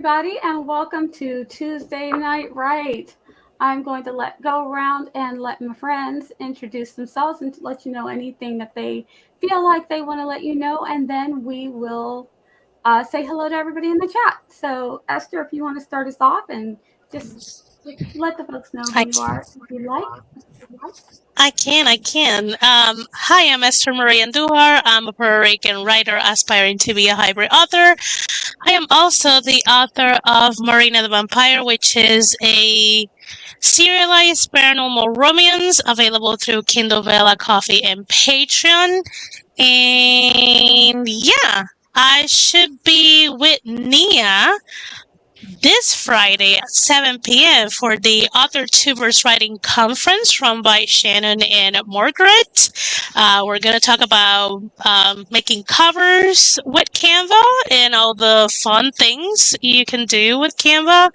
everybody, and welcome to Tuesday Night Right. I'm going to go around and let my friends introduce themselves and to let you know anything that they feel like they want to let you know, and then we will say hello to everybody in the chat. So, Esther, if you want to start us off and just let the folks know who I you are, if you like. I can. Hi, I'm Esther Marie Andujar. I'm a Puerto Rican writer aspiring to be a hybrid author. I am also the author of Marina the Vampire, which is a serialized paranormal romance available through Kindle Vella, Coffee, and Patreon. And yeah, I should be with Nia this Friday at 7 p.m. for the Author Tubers Writing Conference run by Shannon and Margaret. We're going to talk about making covers with Canva and all the fun things you can do with Canva.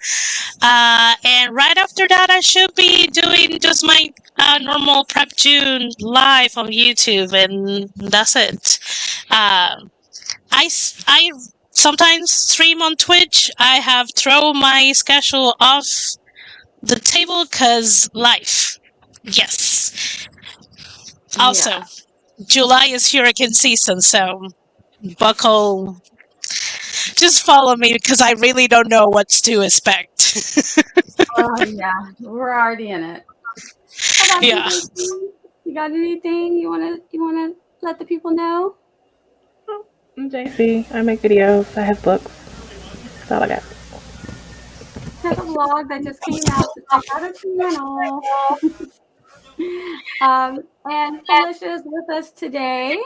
And right after that, I should be doing just my normal Prep June live on YouTube, and that's it. I sometimes stream on Twitch. I have thrown my schedule off the table because life. Yes. Also, Yeah. July is hurricane season, so buckle. Just follow me because I really don't know what to expect. Oh, yeah. We're already in it. How about you, Yeah. JC? You got anything you wanna let the people know? I'm JC. I make videos. I have books. That's all I got. Has a vlog that just came out, so check out her channel. And Felicia is with us today.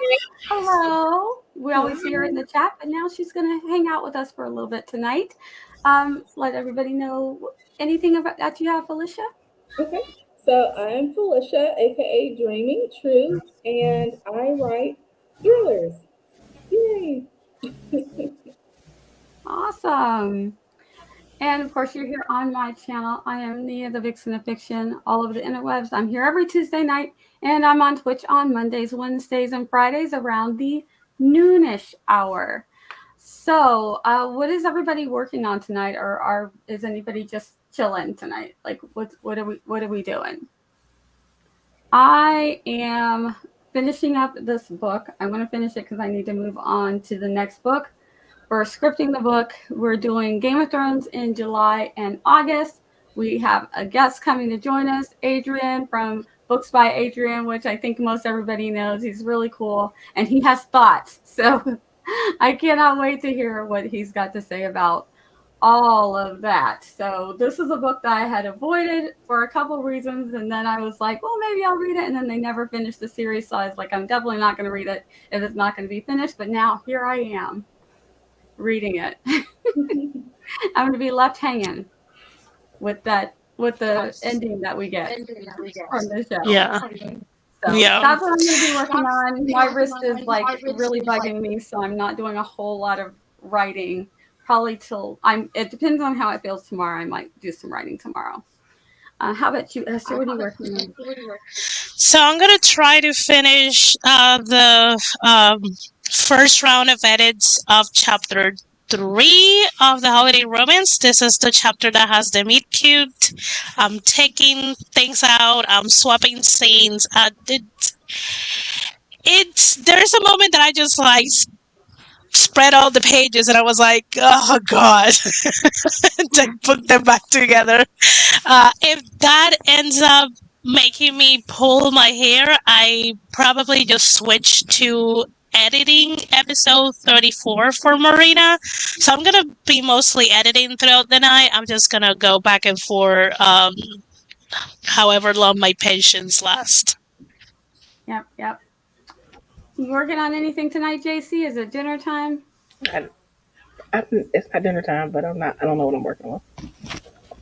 Hello. We always see her in the chat, but now she's going to hang out with us for a little bit tonight. Let everybody know anything about that you have, Felicia. Okay, so I'm Felicia, aka Dreaming Truth, and I write thrillers. Yay! Awesome. And of course, you're here on my channel. I am Nia, the Vixen of Fiction, all over the interwebs. I'm here every Tuesday night, and I'm on Twitch on Mondays, Wednesdays, and Fridays around the noonish hour. So, what is everybody working on tonight, or is anybody just chilling tonight? Like, what are we doing? I am finishing up this book. I'm going to finish it because I need to move on to the next book. We're scripting the book. We're doing Game of Thrones in July and August. We have a guest coming to join us, Adrian from Books by Adrian, which I think most everybody knows. He's really cool and he has thoughts. So I cannot wait to hear what he's got to say about all of that. So this is a book that I had avoided for a couple reasons, and then I was like, well, maybe I'll read it, and then they never finished the series, so I was like, I'm definitely not going to read it if it's not going to be finished. But now here I am reading it. I'm going to be left hanging with the ending that we get from the show. Yeah. So Yeah. that's what I'm going to be working on. My wrist is like really bugging me, so I'm not doing a whole lot of writing. Probably till it depends on how it feels tomorrow. I might do some writing tomorrow. How about you, Esther? What are you working on? So I'm gonna try to finish the first round of edits of chapter 3 of the Holiday Romance. This is the chapter that has the meet cute. I'm taking things out. I'm swapping scenes. There's a moment that I just like spread all the pages and I was like, oh god, to put them back together. If that ends up making me pull my hair, I probably just switch to editing episode 34 for Marina. So I'm gonna be mostly editing throughout the night. I'm just gonna go back and forth however long my patience lasts. Yep. You working on anything tonight, JC? Is it dinner time? It's not dinner time, but I'm not. I don't know what I'm working on.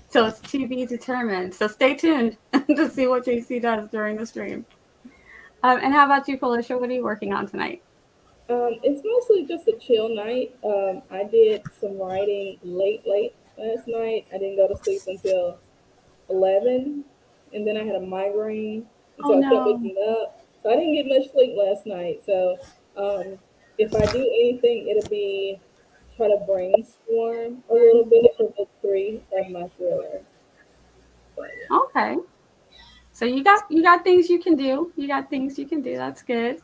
So it's to be determined. So stay tuned to see what JC does during the stream. And how about you, Felicia? What are you working on tonight? It's mostly just a chill night. I did some writing late last night. I didn't go to sleep until 11, and then I had a migraine, and so I kept waking up. So I didn't get much sleep last night. So if I do anything, it'll be try to brainstorm a little bit for book three of my thriller. But yeah. Okay. So you got things you can do. You got things you can do. That's good.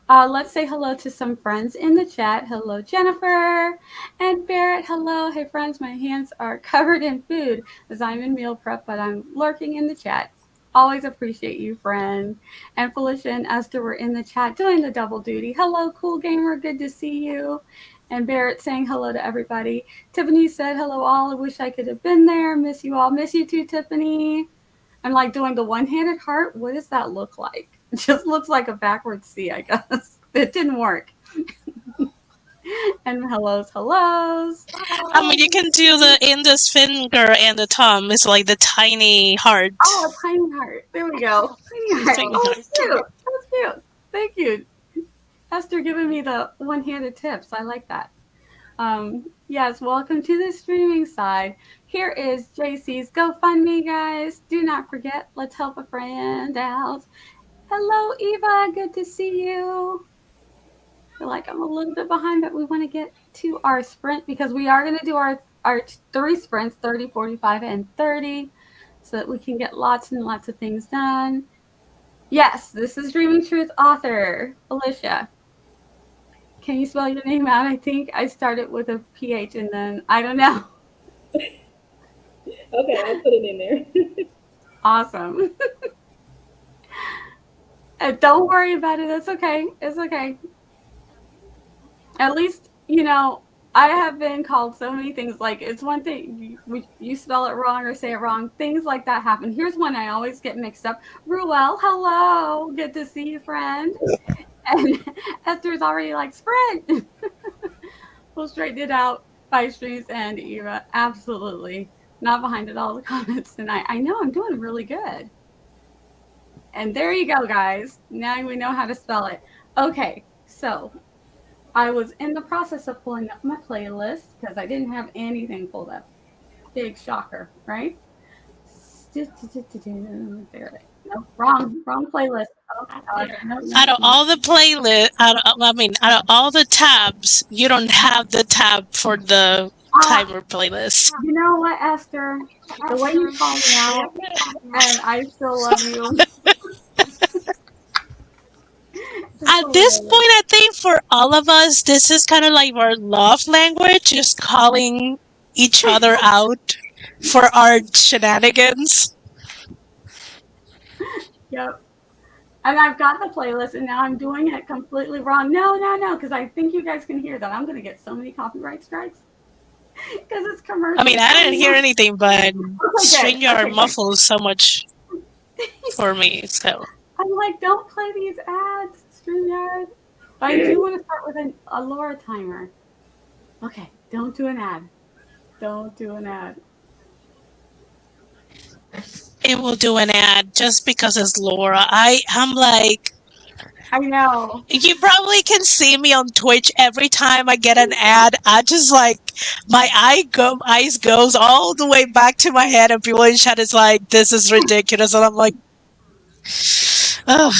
Let's say hello to some friends in the chat. Hello, Jennifer and Barrett. Hello. Hey, friends. My hands are covered in food as I'm in meal prep, but I'm lurking in the chat. Always appreciate you, friend. And Felicia and Esther were in the chat doing the double duty. Hello, cool gamer. Good to see you. And Barrett saying hello to everybody. Tiffany said hello, all. I wish I could have been there. Miss you all. Miss you too, Tiffany. I'm like doing the one-handed heart. What does that look like? It just looks like a backwards C, I guess. It didn't work. And hellos. I mean, you can do the index finger and the thumb. It's like the tiny heart. Oh, a tiny heart. There we go. Tiny heart. Tiny Oh, heart. that's cute. That's cute. Thank you, Esther, giving me the one-handed tips. I like that. Yes, welcome to the streaming side. Here is JC's GoFundMe, guys. Do not forget, let's help a friend out. Hello, Eva. Good to see you. I feel like I'm a little bit behind, but we want to get to our sprint because we are going to do our 3 sprints, 30, 45, and 30, so that we can get lots and lots of things done. Yes, this is Dreaming Truth author, Alicia. Can you spell your name out? I think I started with a PH and then I don't know. Okay, I'll put it in there. Awesome. Don't worry about it. It's okay. It's okay. At least, I have been called so many things. Like, it's one thing you spell it wrong or say it wrong. Things like that happen. Here's one I always get mixed up. Ruel, hello. Good to see you, friend. And Esther's already like, sprint. We'll straighten it out by streams and Eva. Absolutely. Not behind at all the comments tonight. I know I'm doing really good. And there you go, guys. Now we know how to spell it. Okay, so I was in the process of pulling up my playlist because I didn't have anything pulled up. Big shocker, right? There it is. No, wrong playlist. Oh my god. No. Out of all the out of all the tabs, you don't have the tab for the timer playlist. You know what, Esther? The way you call me out, and I still love you. At this point, I think for all of us, this is kind of like our love language, just calling each other out for our shenanigans. Yep. And I've got the playlist, and now I'm doing it completely wrong. No, because I think you guys can hear that. I'm going to get so many copyright strikes because it's commercial. I mean, I didn't hear anything, but StreamYard muffles so much for me. So I'm like, don't play these ads, StreamYard. But I do want to start with a Laura timer. Okay, don't do an ad. Don't do an ad. it will do an ad just because it's Laura. I'm like, I know. you probably can see me on Twitch every time I get an ad. I just like my eyes goes all the way back to my head, and people in chat is like, "This is ridiculous," and I'm like, "Oh."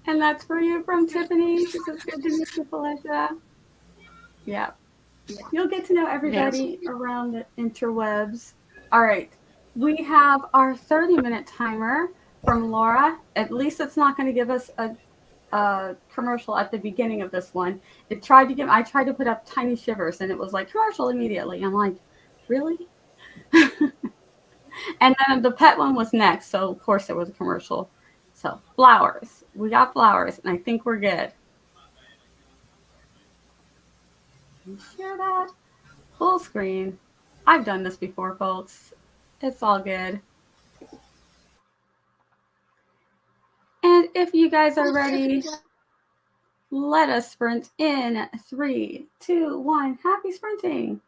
And that's for you from Tiffany. This is good to meet you, Felicia. Yeah. You'll get to know everybody around the interwebs. All right. We have our 30-minute timer from Laura. At least it's not going to give us a commercial at the beginning of this one. I tried to put up tiny shivers and it was like commercial immediately. I'm like, really? And then the pet one was next. So of course there was a commercial. So flowers. We got flowers and I think we're good. Can you share that? Full screen. I've done this before, folks. It's all good. And if you guys are ready, let us sprint in 3, 2, 1. Happy sprinting.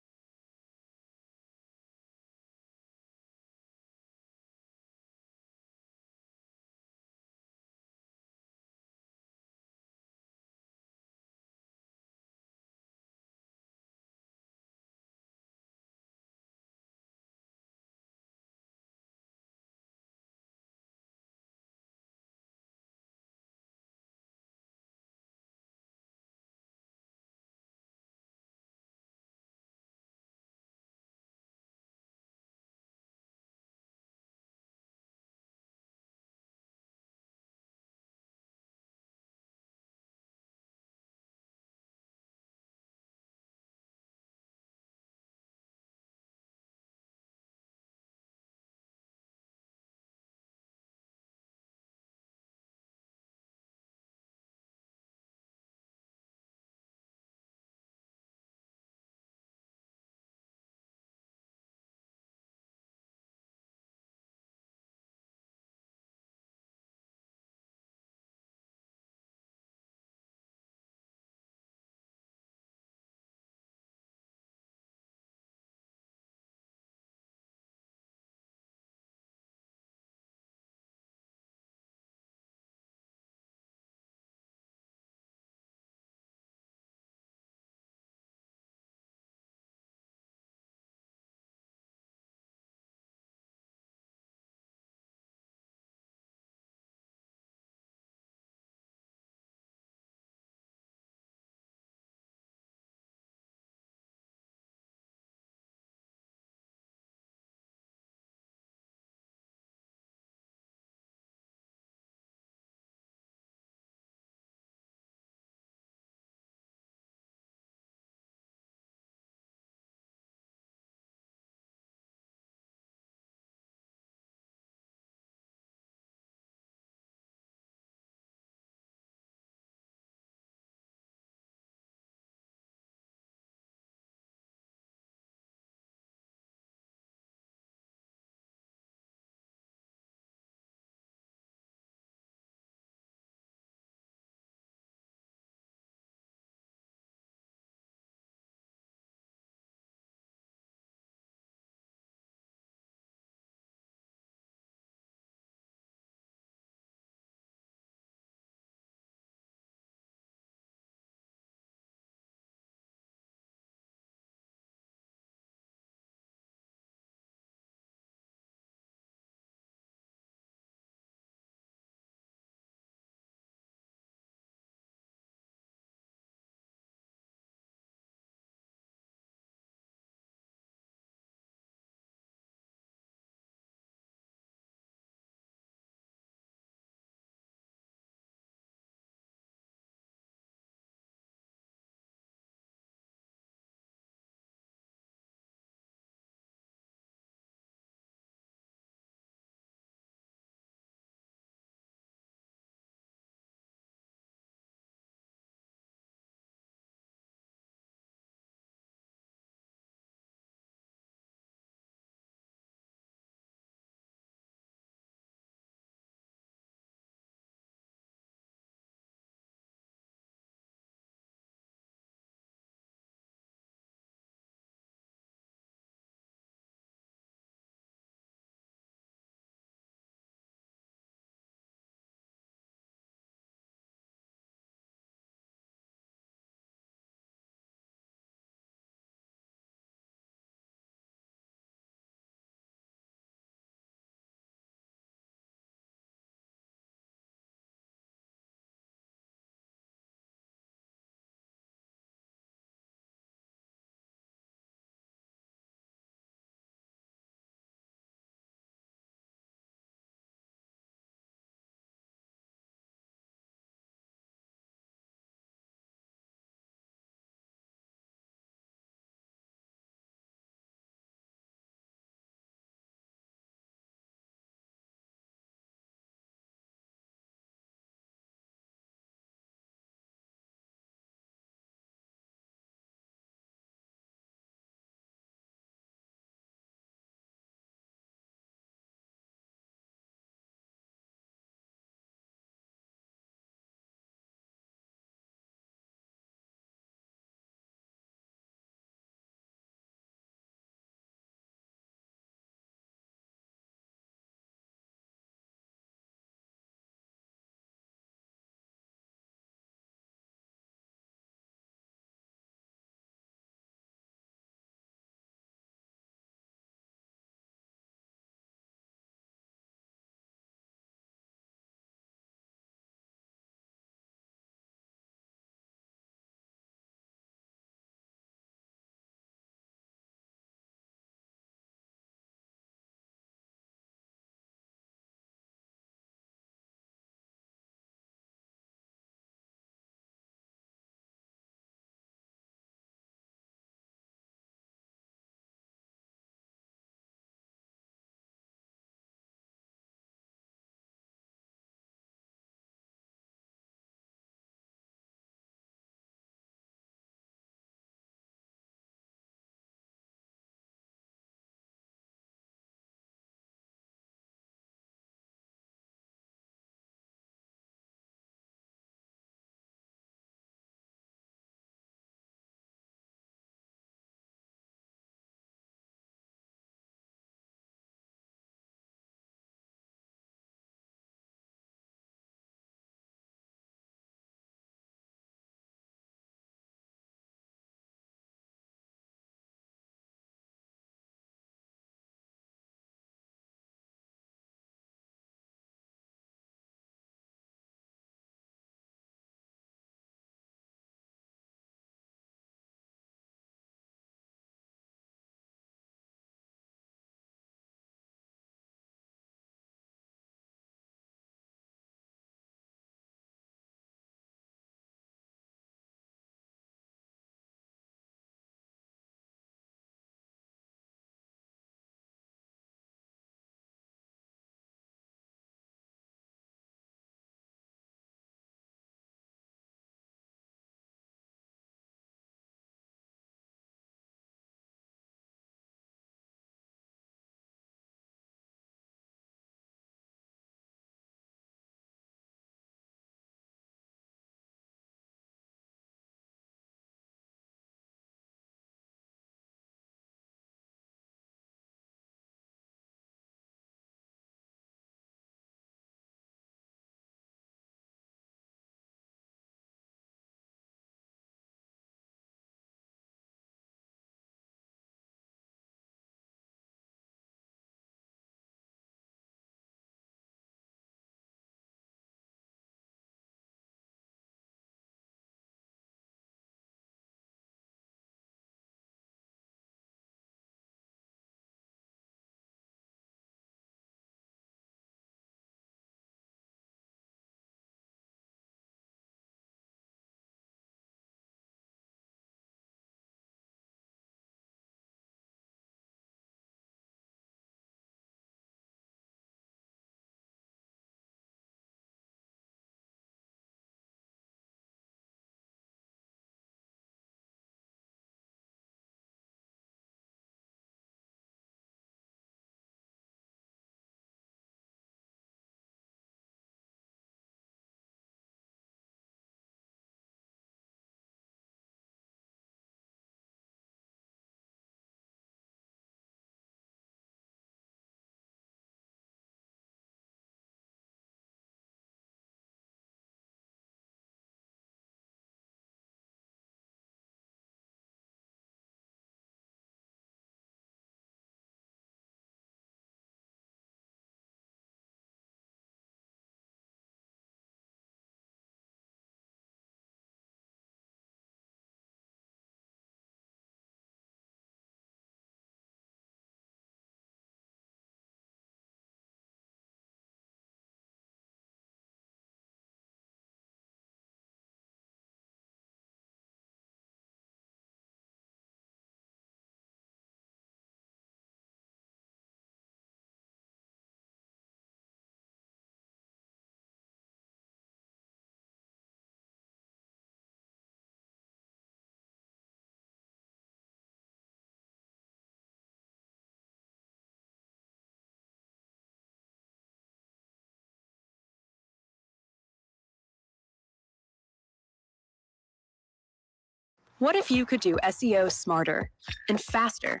What if you could do SEO smarter and faster?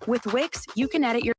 With Wix, you can edit your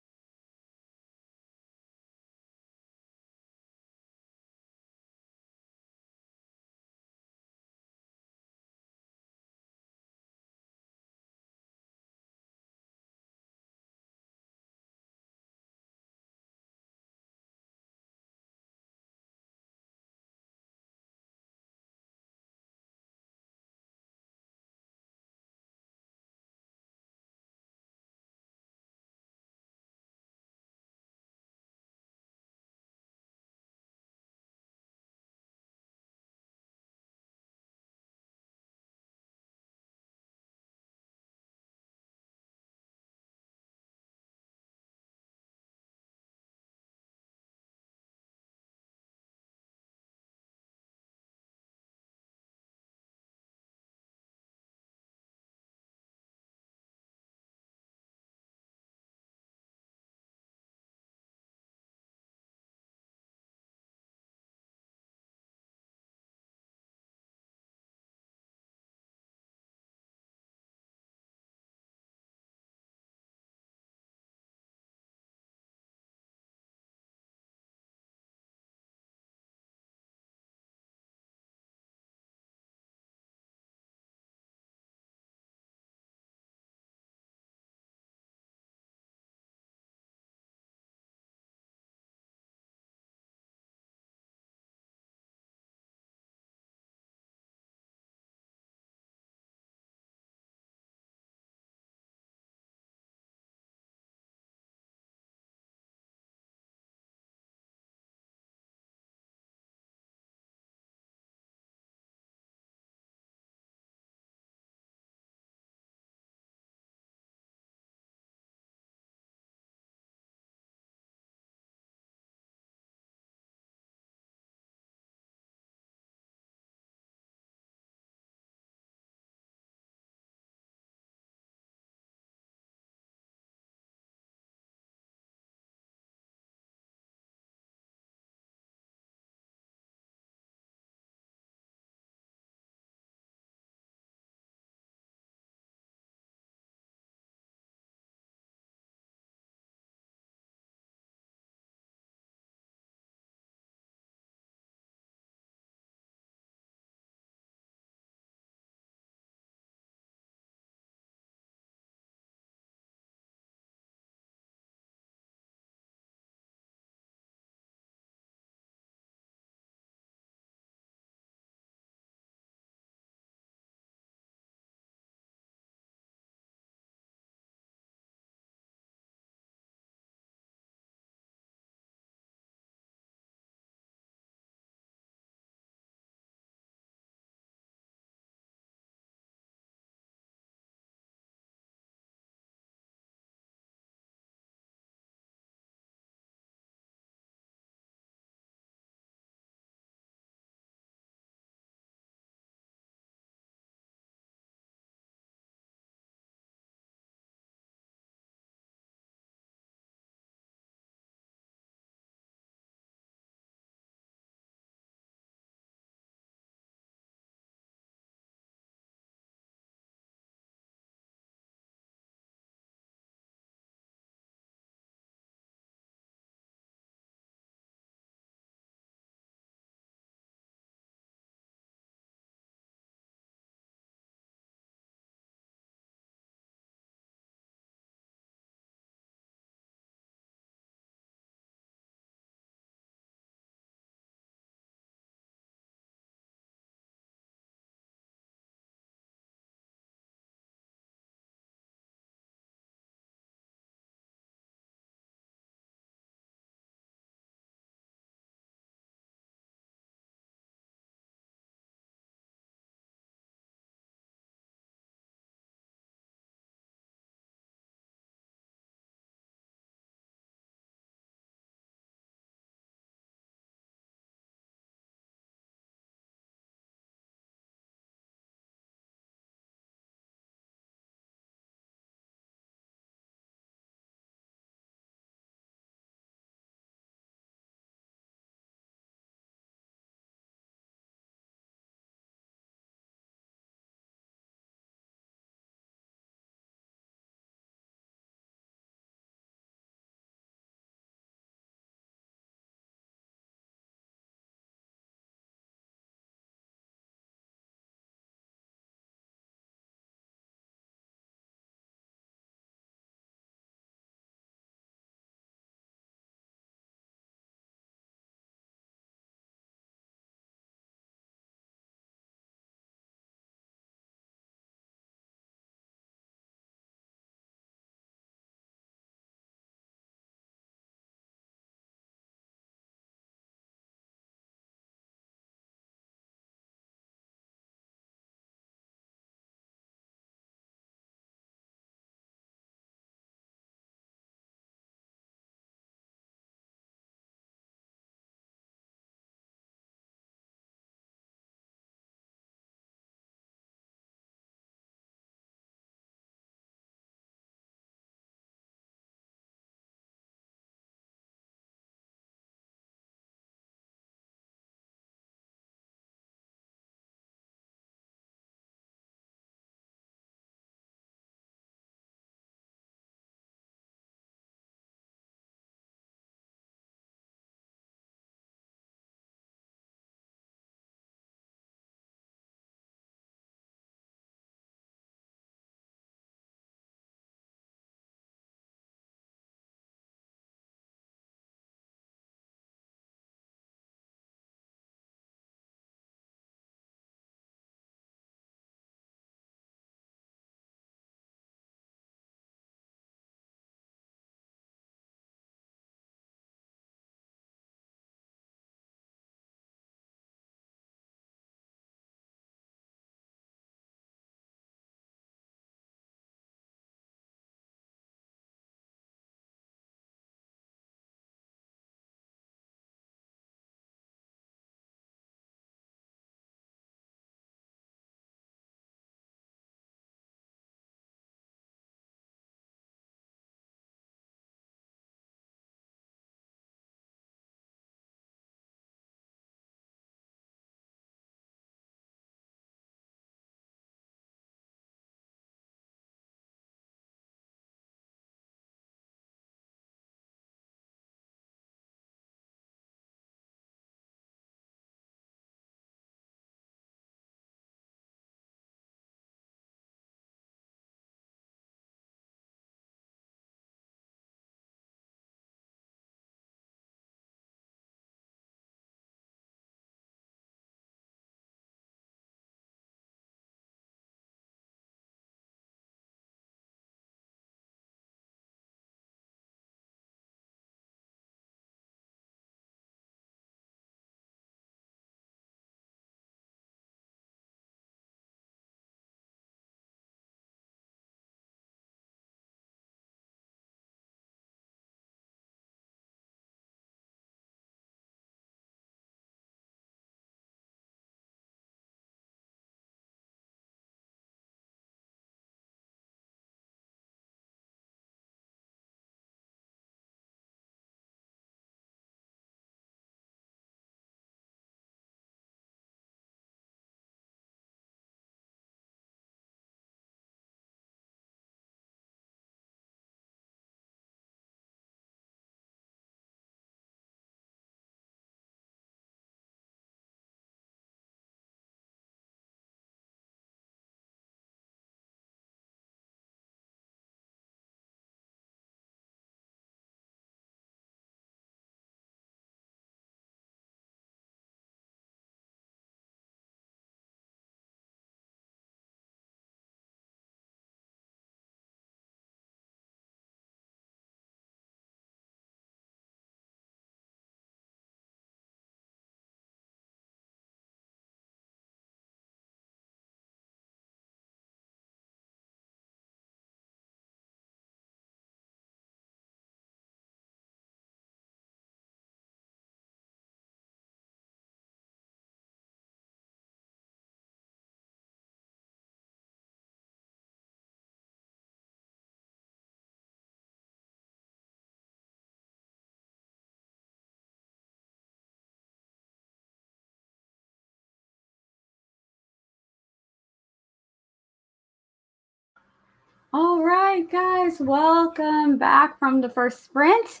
All right, guys, welcome back from the first sprint.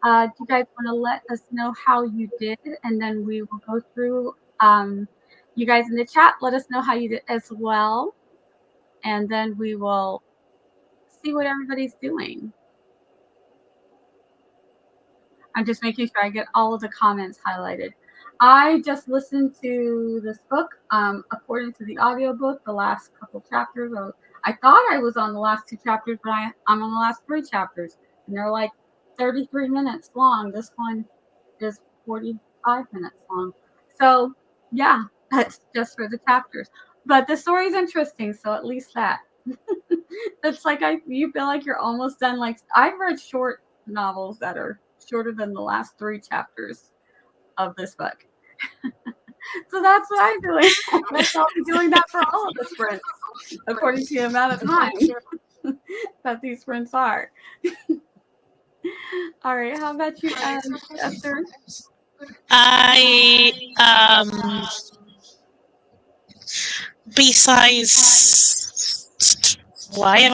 Do you guys want to let us know how you did, and then we will go through. You guys in the chat, let us know how you did as well, and then we will see what everybody's doing. I'm just making sure I get all of the comments highlighted. I just listened to this book. According to the audiobook, the last couple chapters. I thought I was on the last 2 chapters, but I'm on the last 3 chapters, and they're like 33 minutes long. This one is 45 minutes long. So yeah, that's just for the chapters. But the story is interesting, so at least that. It's like you feel like you're almost done. Like I've read short novels that are shorter than the last 3 chapters of this book. So that's what I'm doing. I'll be doing that for all of the sprints, according to the amount of time that these sprints are. All right, how about you, Esther? I besides, why am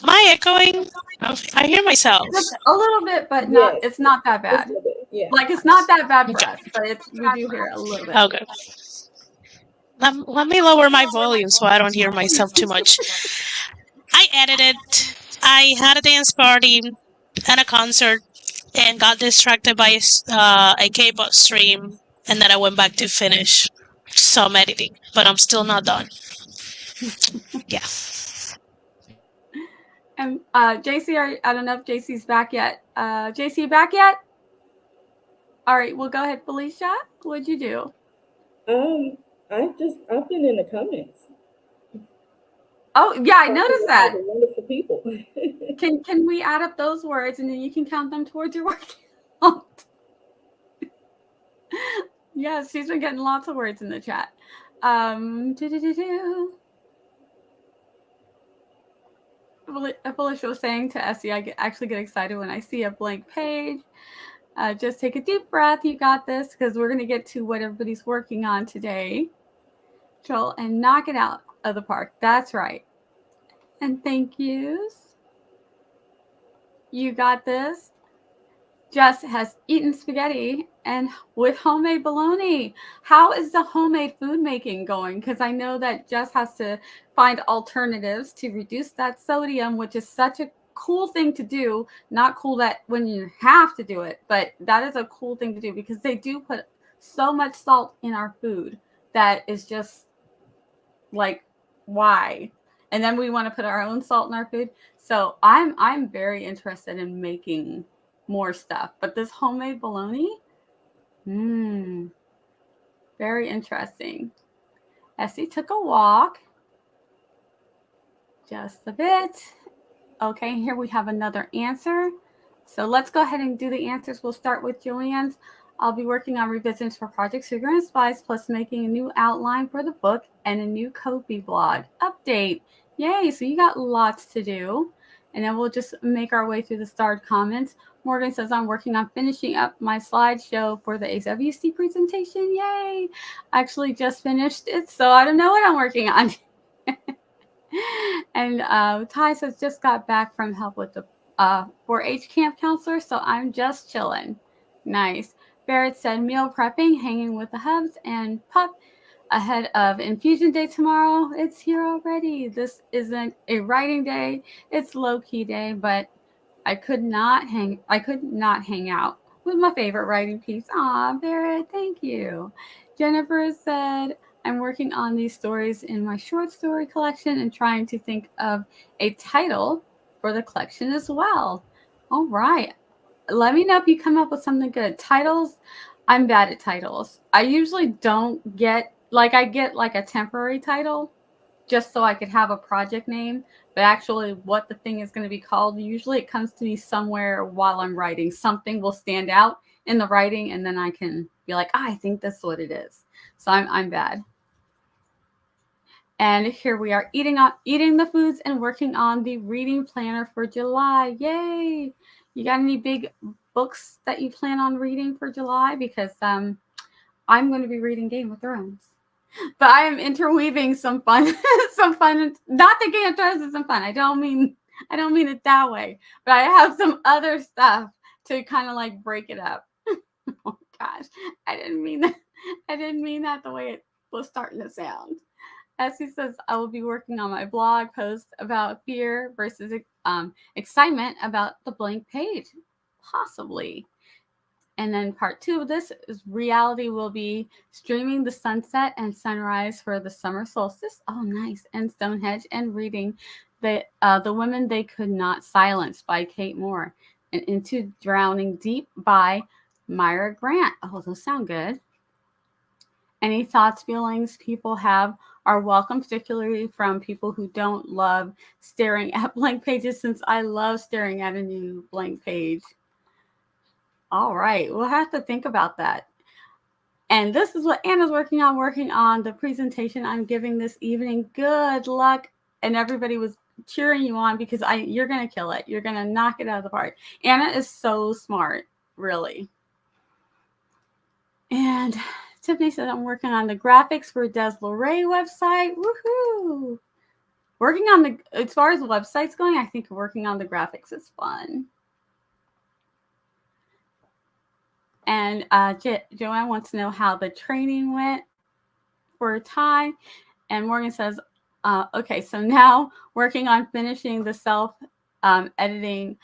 I echoing? I hear myself. Just a little bit, but Yes. it's not that bad. Yeah. Like it's not that bad for us, but we do hear a little bit. Okay. Let me lower my volume so I don't hear myself too much. I edited. I had a dance party and a concert and got distracted by a K-pop stream, and then I went back to finish some editing, but I'm still not done. Yeah. And JC, I don't know if JC's back yet. JC, back yet? All right, well, go ahead, Felicia. What'd you do? I've been in the comments. Oh yeah, I noticed that. Wonderful people. Can we add up those words and then you can count them towards your work count? Yes, she's been getting lots of words in the chat. Felicia was saying to Essie, I actually get excited when I see a blank page. Just take a deep breath. You got this, because we're going to get to what everybody's working on today. Joel, and knock it out of the park. That's right. And thank yous. You got this. Jess has eaten spaghetti and with homemade bologna. How is the homemade food making going? Because I know that Jess has to find alternatives to reduce that sodium, which is such a cool thing to do. Not cool that when you have to do it, but that is a cool thing to do because they do put so much salt in our food that is just like, why? And then we want to put our own salt in our food. So I'm very interested in making more stuff. But this homemade bologna, very interesting. Essie took a walk. Just a bit. Okay, here we have another answer. So let's go ahead and do the answers. We'll start with Joanne's. I'll be working on revisions for Project Sugar and Spice, plus making a new outline for the book and a new Ko-fi blog update. Yay, so you got lots to do. And then we'll just make our way through the starred comments. Morgan says, I'm working on finishing up my slideshow for the AWC presentation. Yay. I actually just finished it, so I don't know what I'm working on. And Ty says, just got back from help with the 4-H camp counselor, so I'm just chilling. Nice. Barrett said, meal prepping, hanging with the hubs and pup ahead of infusion day tomorrow. It's here already. This isn't a writing day. It's low-key day, but I could not hang out with my favorite writing piece. Aw, Barrett, thank you. Jennifer said, I'm working on these stories in my short story collection and trying to think of a title for the collection as well. All right. Let me know if you come up with something good. Titles, I'm bad at titles. I usually don't get, I get like a temporary title just so I could have a project name, but actually what the thing is going to be called, usually it comes to me somewhere while I'm writing. Something will stand out in the writing and then I can be like, I think that's what it is. So I'm bad. And here we are eating the foods and working on the reading planner for July. Yay! You got any big books that you plan on reading for July? Because I'm going to be reading Game of Thrones. But I am interweaving some fun, not the Game of Thrones isn't fun. I don't mean it that way. But I have some other stuff to kind of like break it up. Oh gosh, I didn't mean that. I didn't mean that the way it was starting to sound. As he says, I will be working on my blog post about fear versus excitement about the blank page, possibly. And then part 2 of this is reality will be streaming the sunset and sunrise for the summer solstice. Oh, nice. And Stonehenge and reading the Women They Could Not Silence by Kate Moore and Into Drowning Deep by Myra Grant. Oh, those sound good. Any thoughts, feelings people have are welcome, particularly from people who don't love staring at blank pages, since I love staring at a new blank page. All right, we'll have to think about that. And this is what Anna's working on the presentation I'm giving this evening. Good luck. And everybody was cheering you on because you're going to kill it. You're going to knock it out of the park. Anna is so smart, really. And Tiffany said I'm working on the graphics for Desiree website. Woohoo! Working on as far as the website's going, I think working on the graphics is fun. And Joanne wants to know how the training went for Ty. And Morgan says, okay, so now working on finishing the self-editing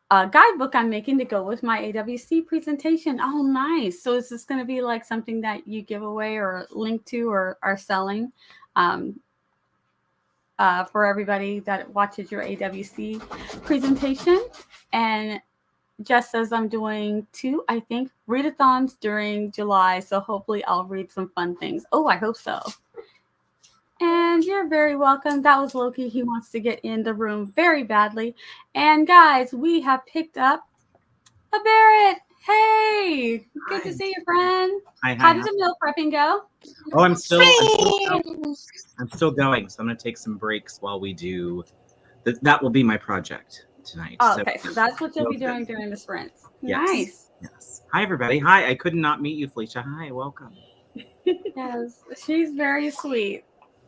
guidebook I'm making to go with my AWC presentation. Oh, nice. So is this going to be like something that you give away or link to or are selling for everybody that watches your AWC presentation? And Jess says I'm doing 2, I think, readathons during July. So hopefully I'll read some fun things. Oh, I hope so. And you're very welcome. That was Loki. He wants to get in the room very badly. And guys, we have picked up a Barrett. Hey, good to see you, friend. Hi. How did the meal prepping go? Oh, I'm still going. So I'm going to take some breaks while we do. That will be my project tonight. Oh, okay, so that's what you'll be doing during the sprints. Yes. Nice. Yes. Hi, everybody. Hi. I could not meet you, Felicia. Hi. Welcome. Yes, she's very sweet.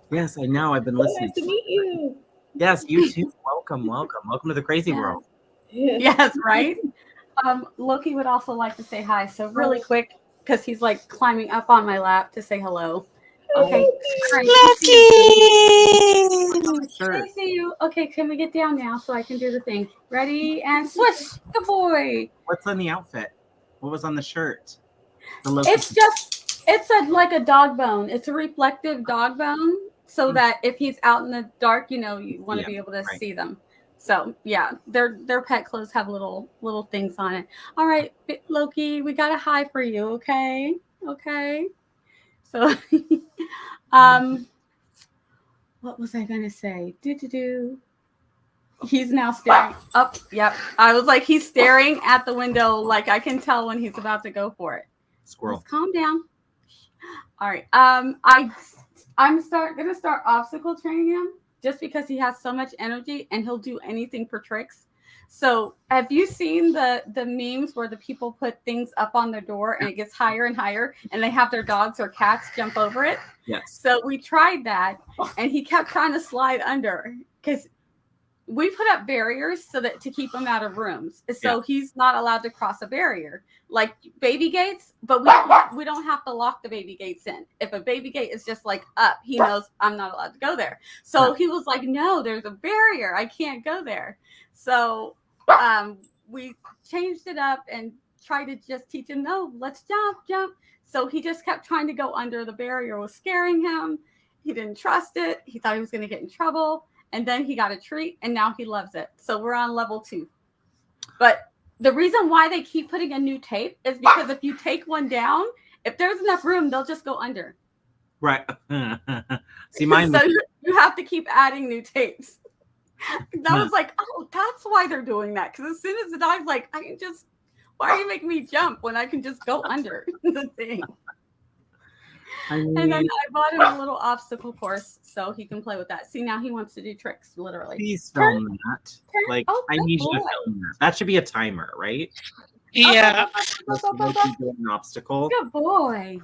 Yes, I know. I've been listening. Nice to meet you. Yes, you too. Welcome. Welcome to the crazy world. Yes, right? Loki would also like to say hi. So really quick, because he's like climbing up on my lap to say hello. Okay. Loki! I see you. Okay, can we get down now so I can do the thing? Ready and switch. Good boy. What's on the outfit? What was on the shirt? It's like a dog bone. It's a reflective dog bone, so that if he's out in the dark, you want to be able to see them. So yeah, their pet clothes have little things on it. All right, Loki, we got a hi for you. Okay. So, what was I gonna say? He's now staring up. Yep, I was like, he's staring at the window. Like I can tell when he's about to go for it. Squirrel. Let's calm down. All right. I'm gonna start obstacle training him just because he has so much energy and he'll do anything for tricks. So have you seen the memes where the people put things up on their door and it gets higher and higher and they have their dogs or cats jump over it? Yes. So we tried that and he kept trying to slide under because we put up barriers so that to keep him out of rooms. So he's not allowed to cross a barrier like baby gates, but we don't have to lock the baby gates in. If a baby gate is just like up, he knows I'm not allowed to go there. So he was like, no, there's a barrier. I can't go there. So we changed it up and tried to just teach him, no, let's jump. So he just kept trying to go under. The barrier was scaring him. He didn't trust it. He thought he was going to get in trouble. And then he got a treat and now he loves it. So we're on level 2. But the reason why they keep putting a new tape is because if you take one down, if there's enough room, they'll just go under. Right. See, mine. So you have to keep adding new tapes. That was like, oh, that's why they're doing that. Because as soon as the dog's like, why are you making me jump when I can just go under the thing? And then I bought him a little obstacle course so he can play with that. See, now he wants to do tricks, literally. Please film that. Like, I need you to film that. That should be a timer, right? Yeah. An obstacle. Good boy.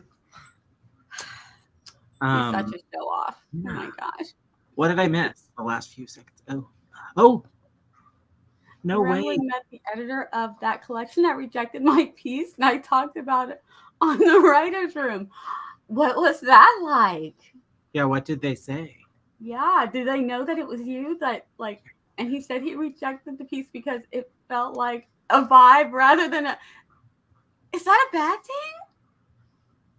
He's such a show off. Yeah. Oh my gosh. What did I miss? The last few seconds. Oh, no Randomly way. met the editor of that collection that rejected my piece, and I talked about it on the writer's room. What was that like? Yeah, what did they say? Yeah, did they know that it was you? And he said he rejected the piece because it felt like a vibe rather than a. Is that a bad thing?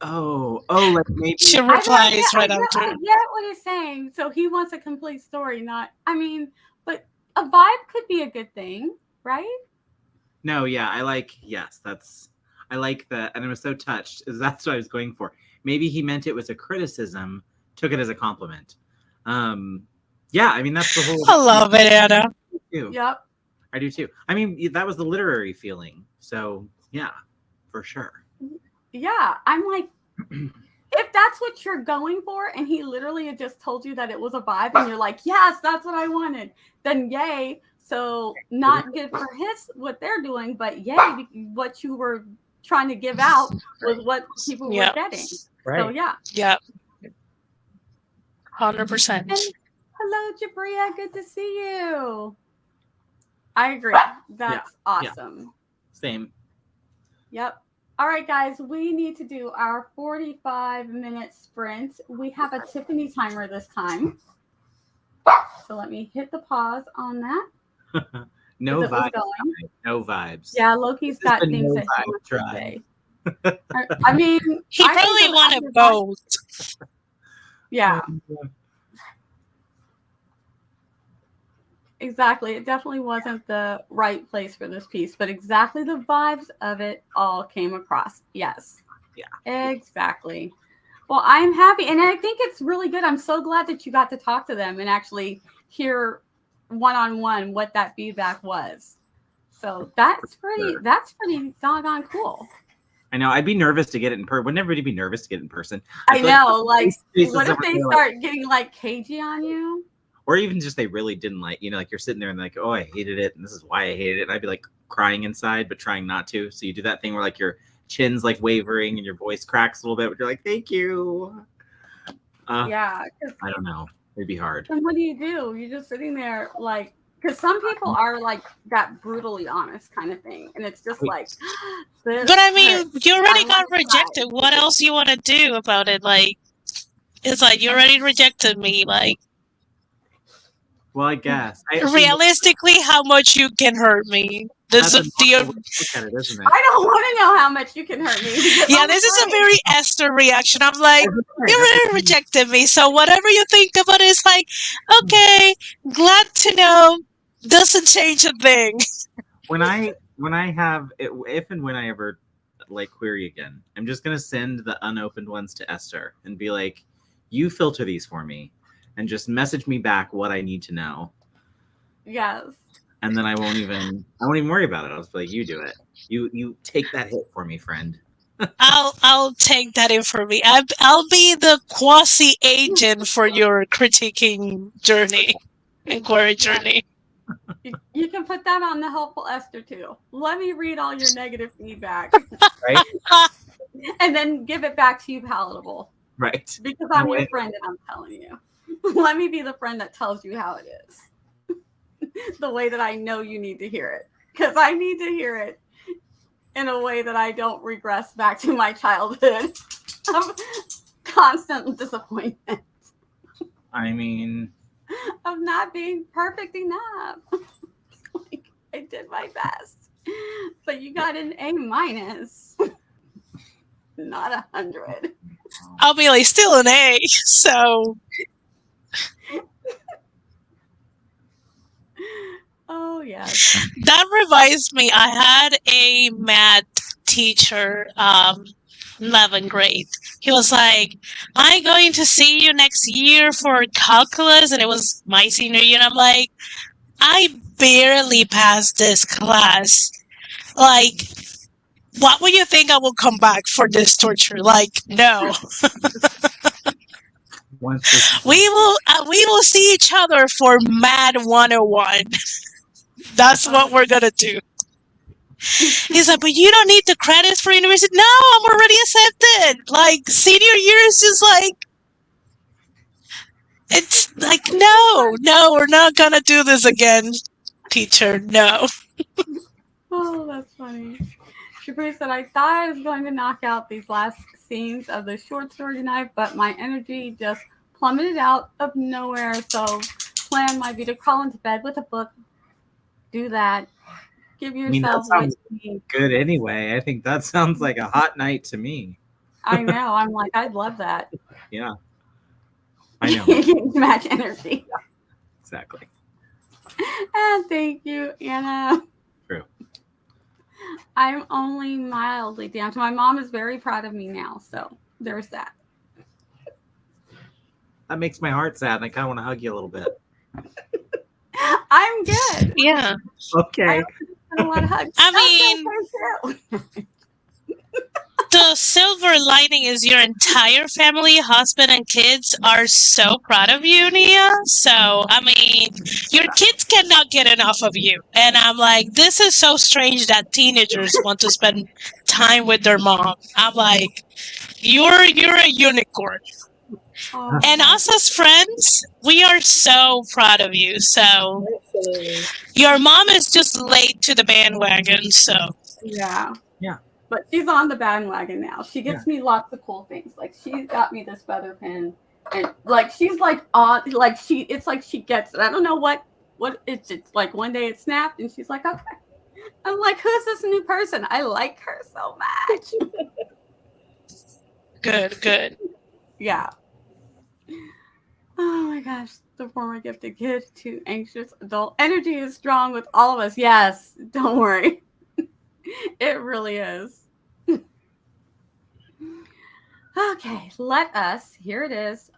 Oh, like maybe. She I replies right I after. get what he's saying. So he wants a complete story, not. I mean, but a vibe could be a good thing, right? No, yeah, I like that, and I was so touched. That's what I was going for. Maybe he meant it was a criticism, took it as a compliment. Yeah, I mean that's the whole. I love it, Anna. Yep. I do too. I mean that was the literary feeling. So yeah, for sure. Yeah, I'm like, if that's what you're going for, and he literally had just told you that it was a vibe, and you're like, yes, that's what I wanted, then yay. So not good for what they're doing, but yay, what you were trying to give out was what people were getting. Right. So yeah. Yep. 100%. Hello, Jabria. Good to see you. I agree. That's awesome. Yeah. Same. Yep. All right, guys, we need to do our 45-minute sprint. We have a Tiffany timer this time. So let me hit the pause on that. No vibes. No vibes. Yeah, Loki's got things that he wants to say. I mean, he probably wanted both. Yeah. Exactly. It definitely wasn't the right place for this piece, but exactly the vibes of it all came across. Yes. Yeah. Exactly. Well, I'm happy. And I think it's really good. I'm so glad that you got to talk to them and actually hear one-on-one what that feedback was. So that's pretty doggone cool. I know. I'd be nervous to get it in person. Wouldn't everybody be nervous to get it in person? I know. Like, what if they start getting like cagey on you? Or even just they really didn't like, like you're sitting there and like, oh, I hated it. And this is why I hated it. And I'd be like crying inside, but trying not to. So you do that thing where like your chin's like wavering and your voice cracks a little bit, but you're like, thank you. Yeah. I don't know. It'd be hard. And what do? You're just sitting there like, because some people are like that brutally honest kind of thing. And it's just like. But I mean, you already got rejected. What else you want to do about it? Like, it's like, you already rejected me. Like, well, I guess. Realistically, how much you can hurt me. This is look at it, isn't it? I don't want to know how much you can hurt me. Yeah, this is a very Esther reaction. I'm like, you already rejected me, so whatever you think about it is like, okay, glad to know. Doesn't change a thing. When I have, if and when I ever like query again, I'm just gonna send the unopened ones to Esther and be like, you filter these for me. And just message me back what I need to know. Yes. And then I won't even worry about it. I'll just be like, you do it. You take that hit for me, friend. I'll take that in for me. I'll be the quasi agent for your critiquing journey, inquiry journey. You can put that on the helpful Esther too. Let me read all your negative feedback. Right. And then give it back to you palatable. Right. Because I'm your friend and I'm telling you. Let me be the friend that tells you how it is. The way that I know you need to hear it. Because I need to hear it in a way that I don't regress back to my childhood of constant disappointment. I mean, of not being perfect enough. Like, I did my best. But you got an A-, not 100. I'll be like, still an A, so... Oh, yes. That reminds me, I had a math teacher, 11th grade. He was like, I'm going to see you next year for calculus, and it was my senior year, and I'm like, I barely passed this class. Like, what would you think I will come back for this torture? Like, no. We will see each other for Mad 101. That's what we're gonna do. He's like, but you don't need the credits for university. No, I'm already accepted. Like, senior year is just like, It's like, no, we're not gonna do this again, teacher. No. Oh, that's funny. Capri said, I thought I was going to knock out these last scenes of the short story tonight, but my energy just plummeted out of nowhere. So, plan might be to crawl into bed with a book. Do that. Give I mean, that yourself sounds whiskey. good anyway. I think that sounds like a hot night to me. I know. I'm like, I'd love that. Yeah. I know. Match energy. Exactly. And thank you, Anna. True. I'm only mildly down. My mom is very proud of me now. So, there's that. That makes my heart sad, and I kind of want to hug you a little bit. I'm good. Yeah. Okay. I want to hug. I mean, the silver lining is your entire family, husband and kids, are so proud of you, Nia. So, I mean, your kids cannot get enough of you. And I'm like, this is so strange that teenagers want to spend time with their mom. I'm like, you're a unicorn. Oh, And us as friends, we are so proud of you. So, Absolutely. your mom is just late to the bandwagon. So, yeah. Yeah. But she's on the bandwagon now. She gets me lots of cool things. Like she got me this feather pen, and like she's like on, like she, it's like she gets it. I don't know what it's. It's like one day it snapped, and she's like, okay. I'm like, who's this new person? I like her so much. good. Yeah. Oh my gosh, the former gifted kid to anxious adult. Energy is strong with all of us. Yes, don't worry. It really is. Okay, let us. Here it is.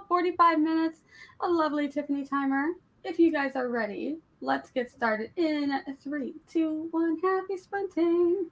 45 minutes. A lovely Tiffany timer. If you guys are ready, let's get started in 3, 2, 1. Happy sprinting.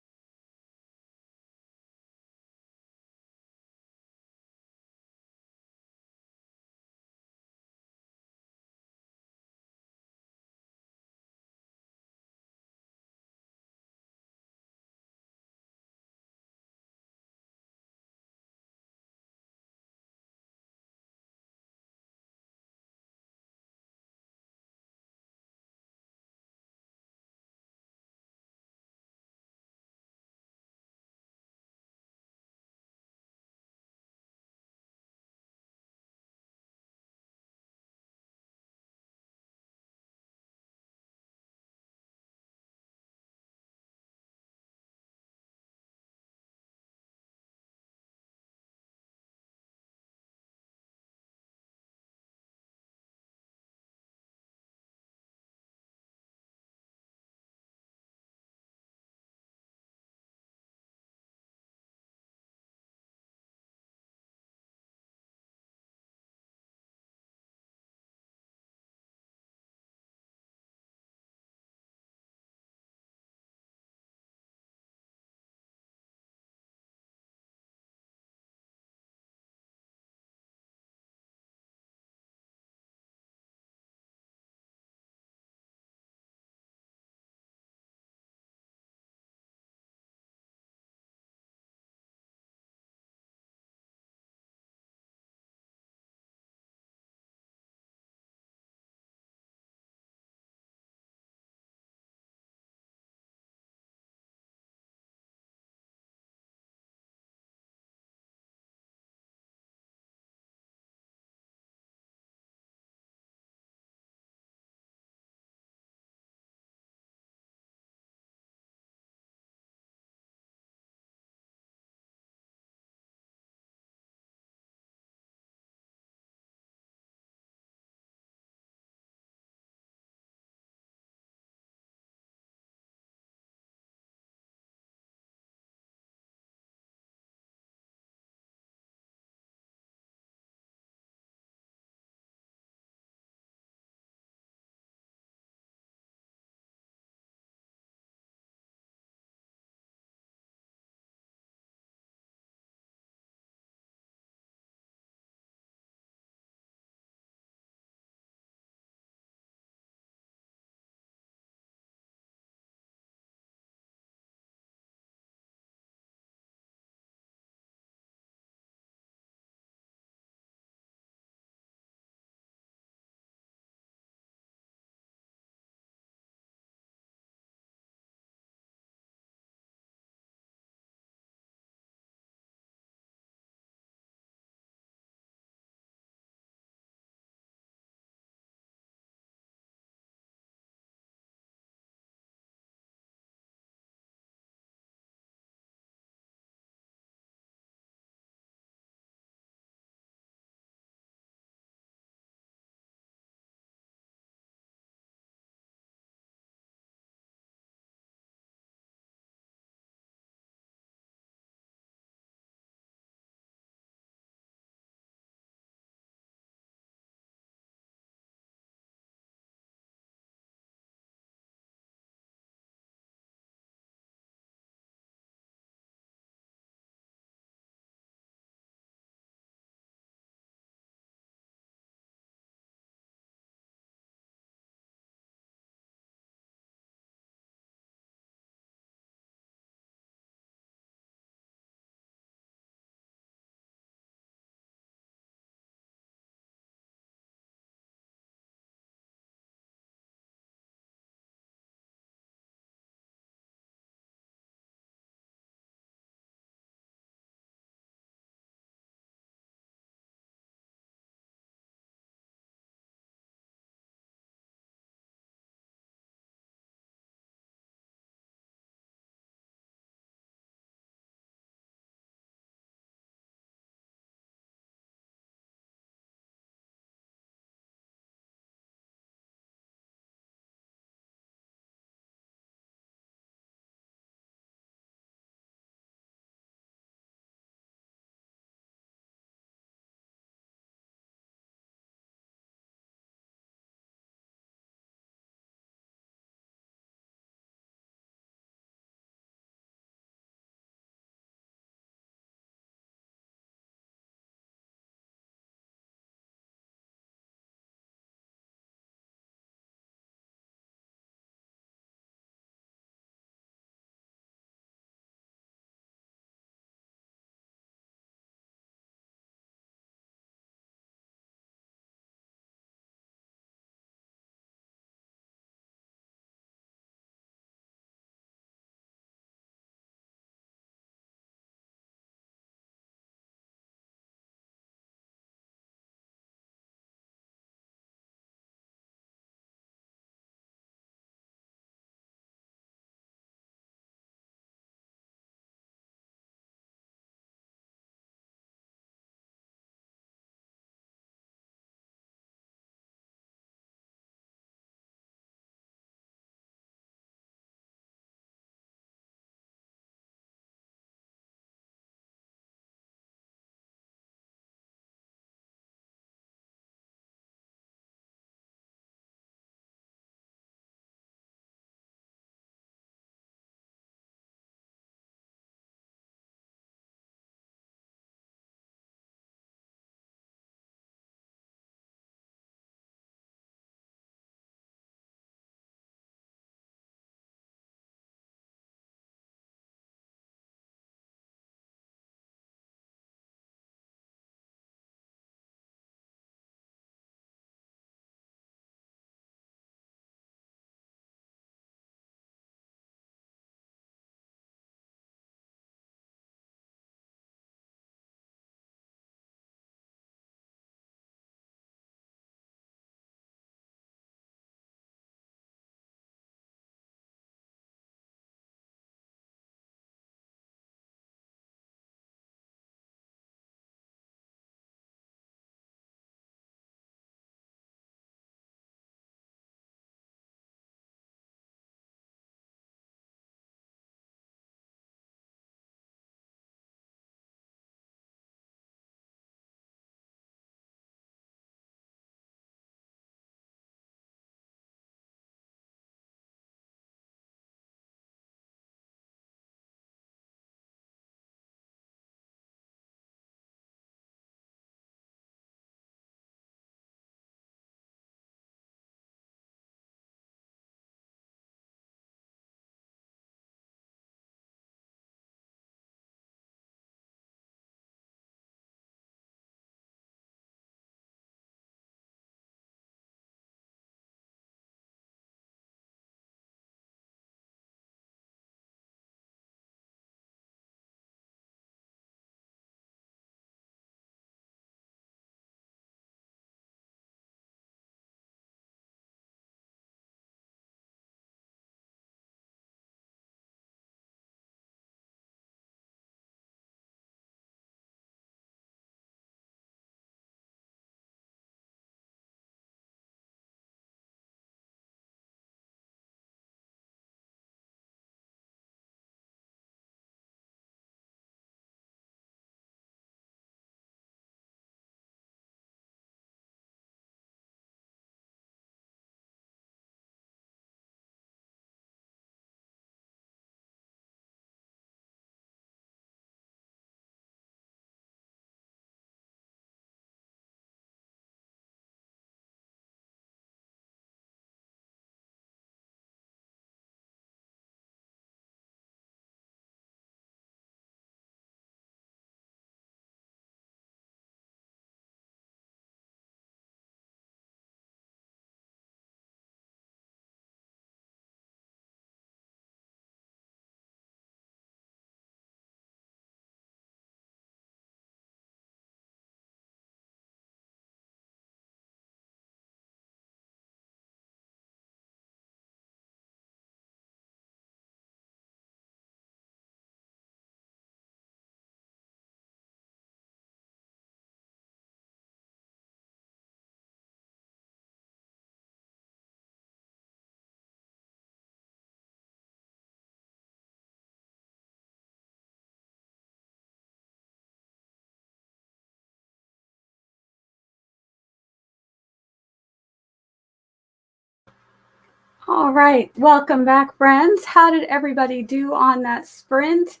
All right, welcome back, friends. How did everybody do on that sprint?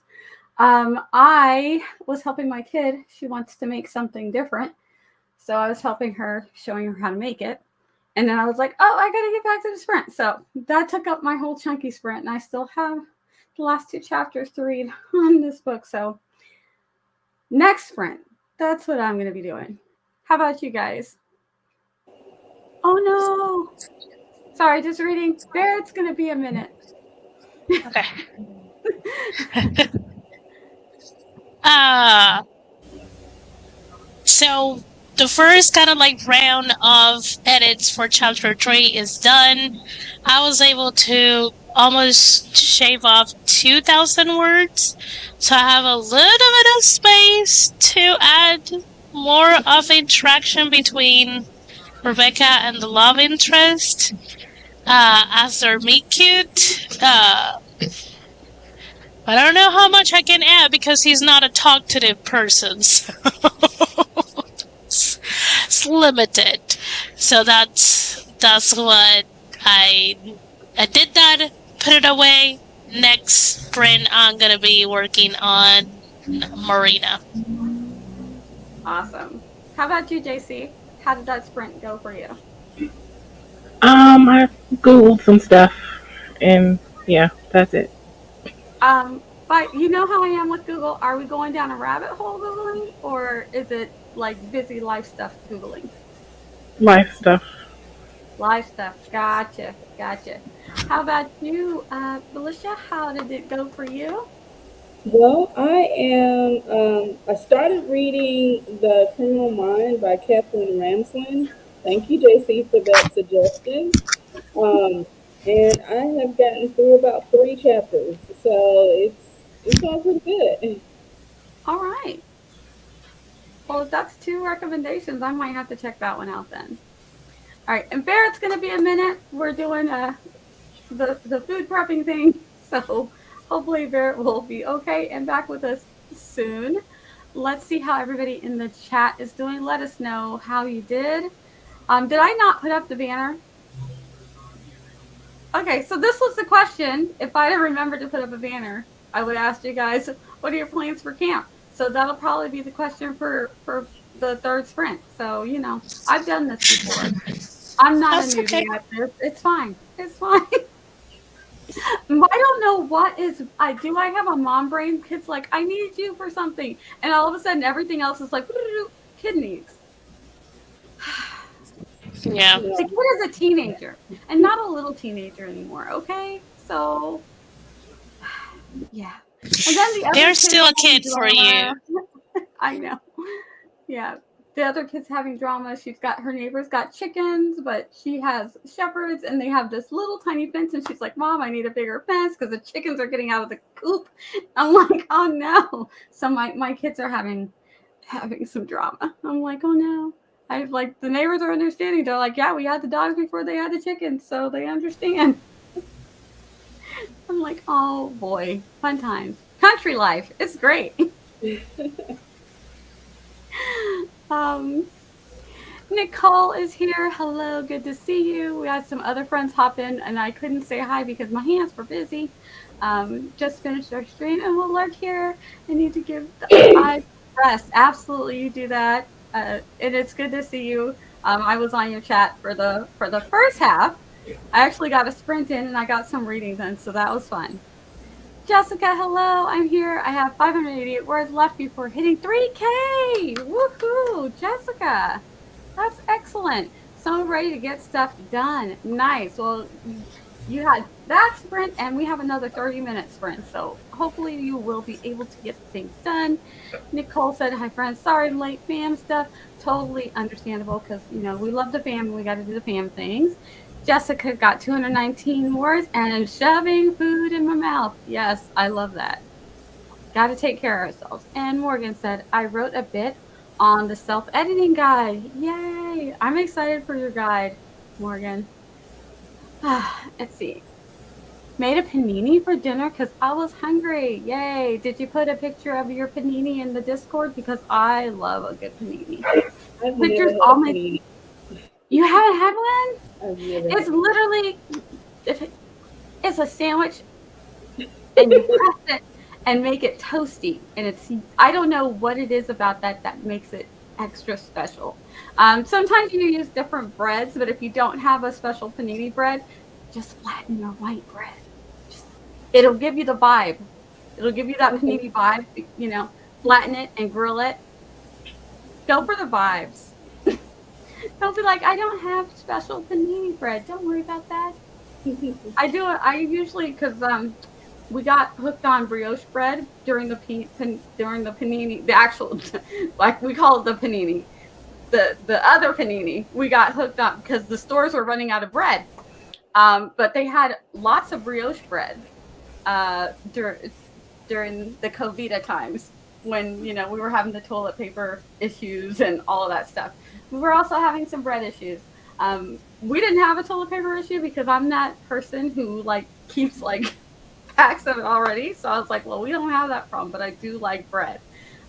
I was helping my kid. She wants to make something different. So I was helping her, showing her how to make it. And then I was like, oh, I got to get back to the sprint. So that took up my whole chunky sprint. And I still have the last 2 chapters to read on this book. So next sprint, that's what I'm going to be doing. How about you guys? Oh, no. Sorry, just reading. Barrett's going to be a minute. Okay. So the first kind of like round of edits for chapter 3 is done. I was able to almost shave off 2,000 words, so I have a little bit of space to add more of interaction between Rebecca and the love interest as their meet cute. I don't know how much I can add because he's not a talkative person, so it's limited. So that's what I did that, put it away. Next sprint, I'm gonna be working on Marina. Awesome. How about you, JC? How did that sprint go for you? I googled some stuff, and yeah, that's it. But you know how I am with Google. Are we going down a rabbit hole Googling, or is it like busy life stuff Googling? Life stuff. Life stuff. Gotcha. How about you, Felicia? How did it go for you? Well, I started reading The Criminal Mind by Kathleen Ramsland. Thank you, JC, for that suggestion. And I have gotten through about 3 chapters, so it's all pretty good. All right. Well, if that's 2 recommendations, I might have to check that one out then. All right, and Barrett's going to be a minute. We're doing the food prepping thing, so hopefully Barrett will be okay and back with us soon. Let's see how everybody in the chat is doing. Let us know how you did. Did I not put up the banner? Okay, so this was the question. If I remembered to put up a banner, I would ask you guys, what are your plans for camp? So that'll probably be the question for the 3rd sprint. So, you know, I've done this before. I'm not That's a newbie okay. at this. It's fine. I don't know what is. I have a mom brain. Kids like, I need you for something, and all of a sudden everything else is like kid needs. Yeah. The kid is a teenager, and not a little teenager anymore. Okay, so yeah. And then the other They're kids still a kid having for you. drama. I know. Yeah. The other kid's having drama. Her neighbor's got chickens, but she has shepherds, and they have this little tiny fence. And she's like, "Mom, I need a bigger fence because the chickens are getting out of the coop." I'm like, "Oh no!" So my kids are having some drama. I'm like, "Oh no!" I like the neighbors are understanding. They're like, "Yeah, we had the dogs before they had the chickens, so they understand." I'm like, "Oh boy, fun times, country life. It's great." Nicole is here. Hello, good to see you. We had some other friends hop in, and I couldn't say hi because my hands were busy. Just finished our stream, and we'll lurk here. I need to give the eyes rest. Absolutely, you do that, and it's good to see you. I was on your chat for the first half. I actually got a sprint in, and I got some reading done, so that was fun. Jessica, hello, I'm here. I have 588 words left before hitting 3K. Woohoo, Jessica. That's excellent. So ready to get stuff done. Nice. Well, you had that sprint, and we have another 30-minute sprint. So hopefully you will be able to get things done. Nicole said, hi, friends. Sorry, late fam stuff. Totally understandable because, you know, we love the fam and we got to do the fam things. Jessica got 219 words and shoving food in my mouth. Yes, I love that. Got to take care of ourselves. And Morgan said, I wrote a bit on the self-editing guide. Yay! I'm excited for your guide, Morgan. Let's see. Made a panini for dinner because I was hungry. Yay! Did you put a picture of your panini in the Discord? Because I love a good panini. I've Pictures never had all a my. panini. You haven't had one? I've never It's had literally if it's a sandwich and you press it and make it toasty, and it's I don't know what it is about that that makes it extra special. Sometimes you use different breads, but if you don't have a special panini bread, just flatten your white bread. Just it'll give you the vibe. It'll give you that Okay. panini vibe. You know, flatten it and grill it. Go for the vibes. Don't be like, I don't have special panini bread. Don't worry about that. I do it. I usually because we got hooked on brioche bread during the during the panini, the actual like we call it the panini, the other panini. We got hooked on because the stores were running out of bread. But they had lots of brioche bread during the COVID times when we were having the toilet paper issues and all of that stuff. We were also having some bread issues. We didn't have a toilet paper issue because I'm that person who like keeps like packs of it already. So I was like, well, we don't have that problem, but I do like bread.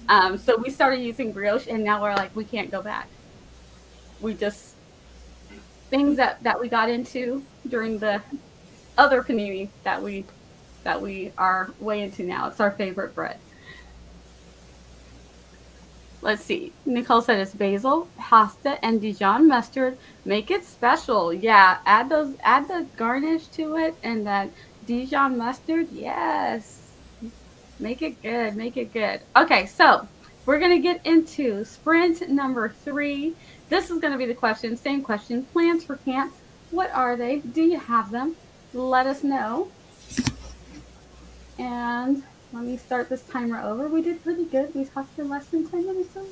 So we started using brioche, and now we're like, we can't go back. We just things that we got into during the other panini that we are way into now. It's our favorite bread. Let's see. Nicole said it's basil, pasta, and Dijon mustard. Make it special. Yeah, add the garnish to it and that Dijon mustard. Yes. Make it good. Make it good. Okay, so we're gonna get into sprint number 3. This is gonna be the question. Same question. Plans for camp. What are they? Do you have them? Let us know. And let me start this timer over. We did pretty good. We talked for less than 10 minutes. So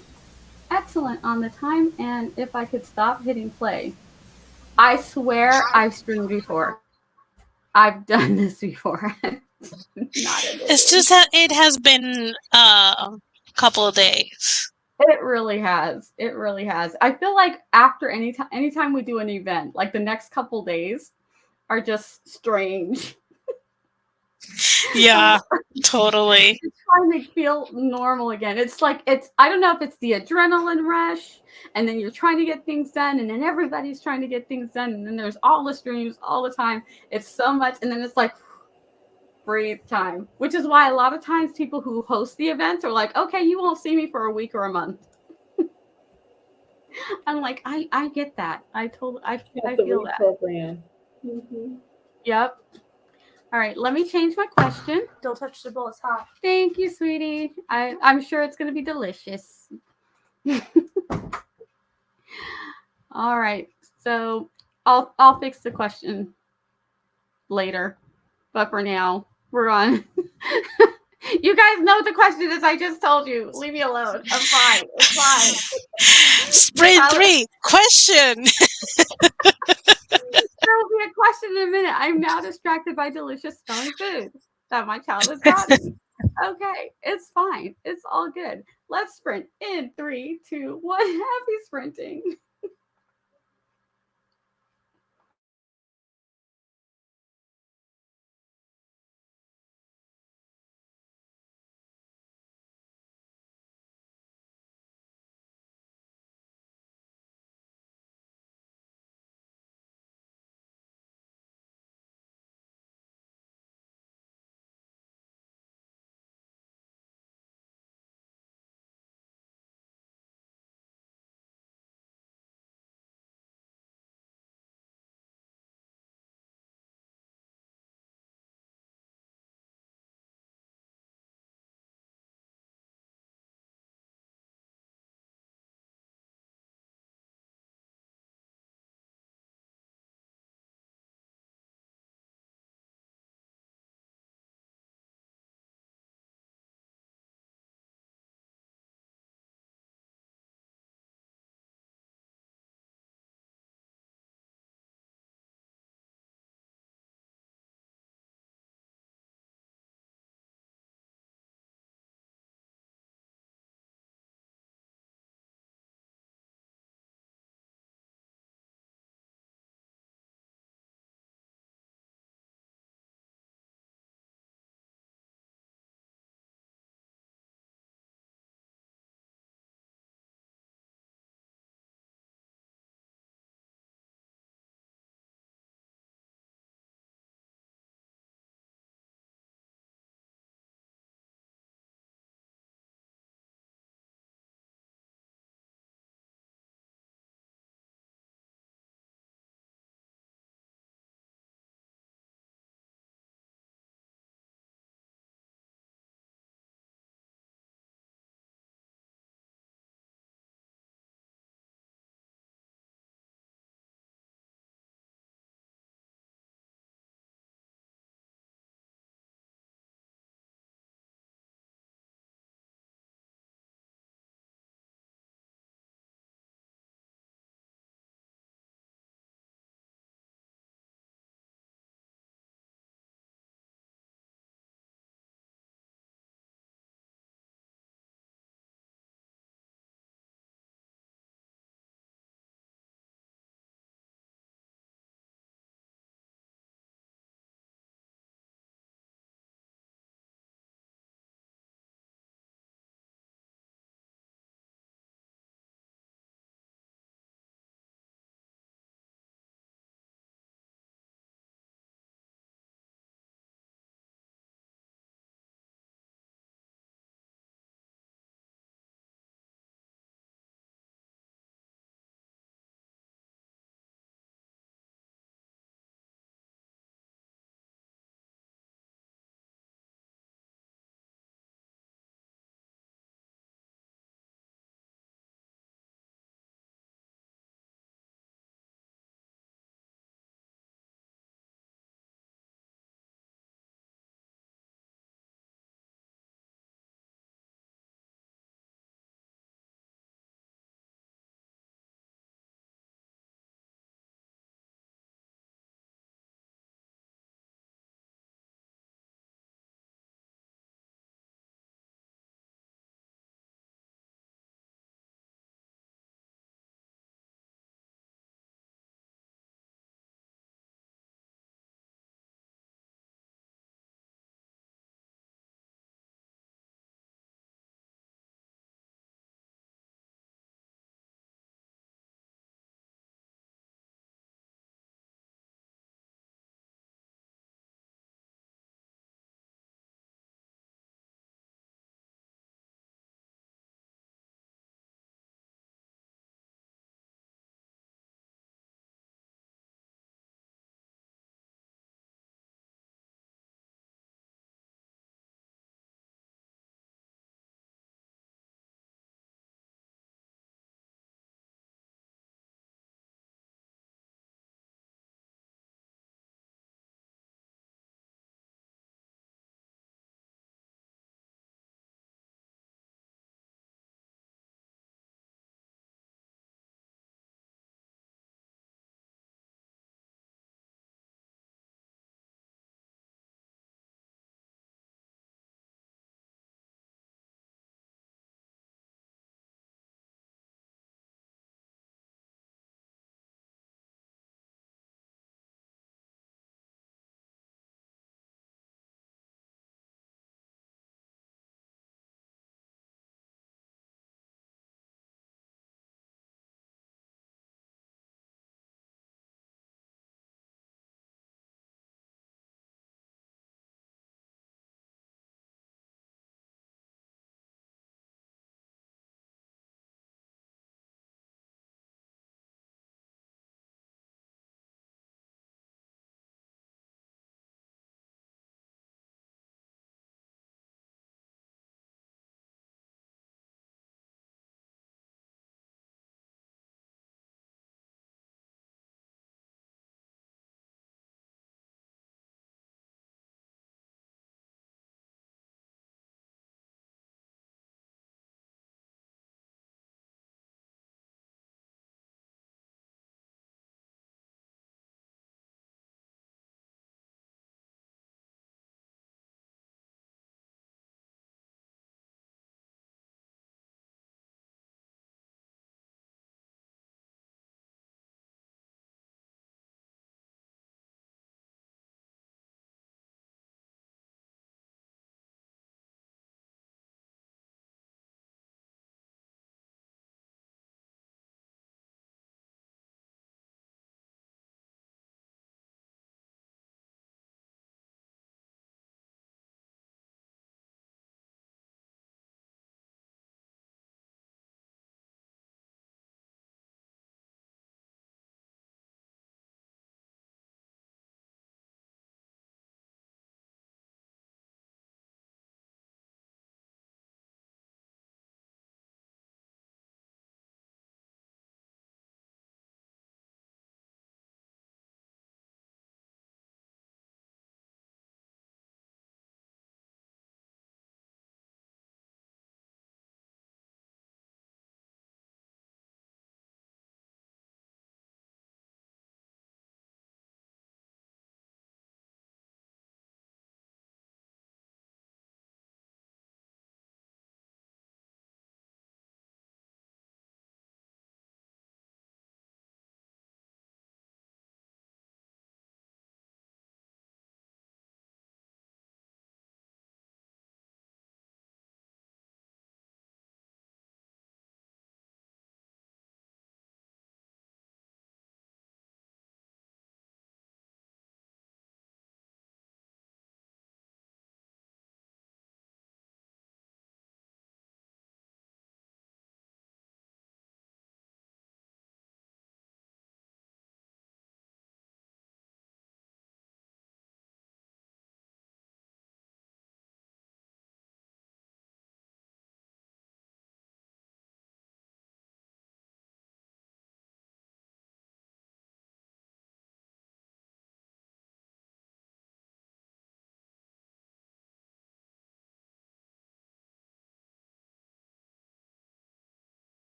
excellent on the time. And if I could stop hitting play, I swear I've streamed before. I've done this before. Not It's edited. just that it has been a couple of days. It really has. It really has. I feel like after anytime we do an event, like the next couple days are just strange. Yeah, totally. It's trying to feel normal again. It's like I don't know if it's the adrenaline rush, and then you're trying to get things done, and then everybody's trying to get things done, and then there's all the streams all the time. It's so much, and then it's like breathe time, which is why a lot of times people who host the events are like, okay, you won't see me for a week or a month. I'm like, I get that. Have I to feel that. reprogram. Mm-hmm. Yep. All right, let me change my question. Don't touch the bowl, it's hot. Thank you, sweetie. I'm sure it's going to be delicious. All right, so I'll fix the question later, but for now we're on. You guys know what the question is. I just told you. Leave me alone. I'm fine. It's fine. Sprint 3, question. There will be a question in a minute. I'm now distracted by delicious smelling food that my child has brought me. Okay, it's fine. It's all good. Let's sprint in 3, 2, 1. Happy sprinting.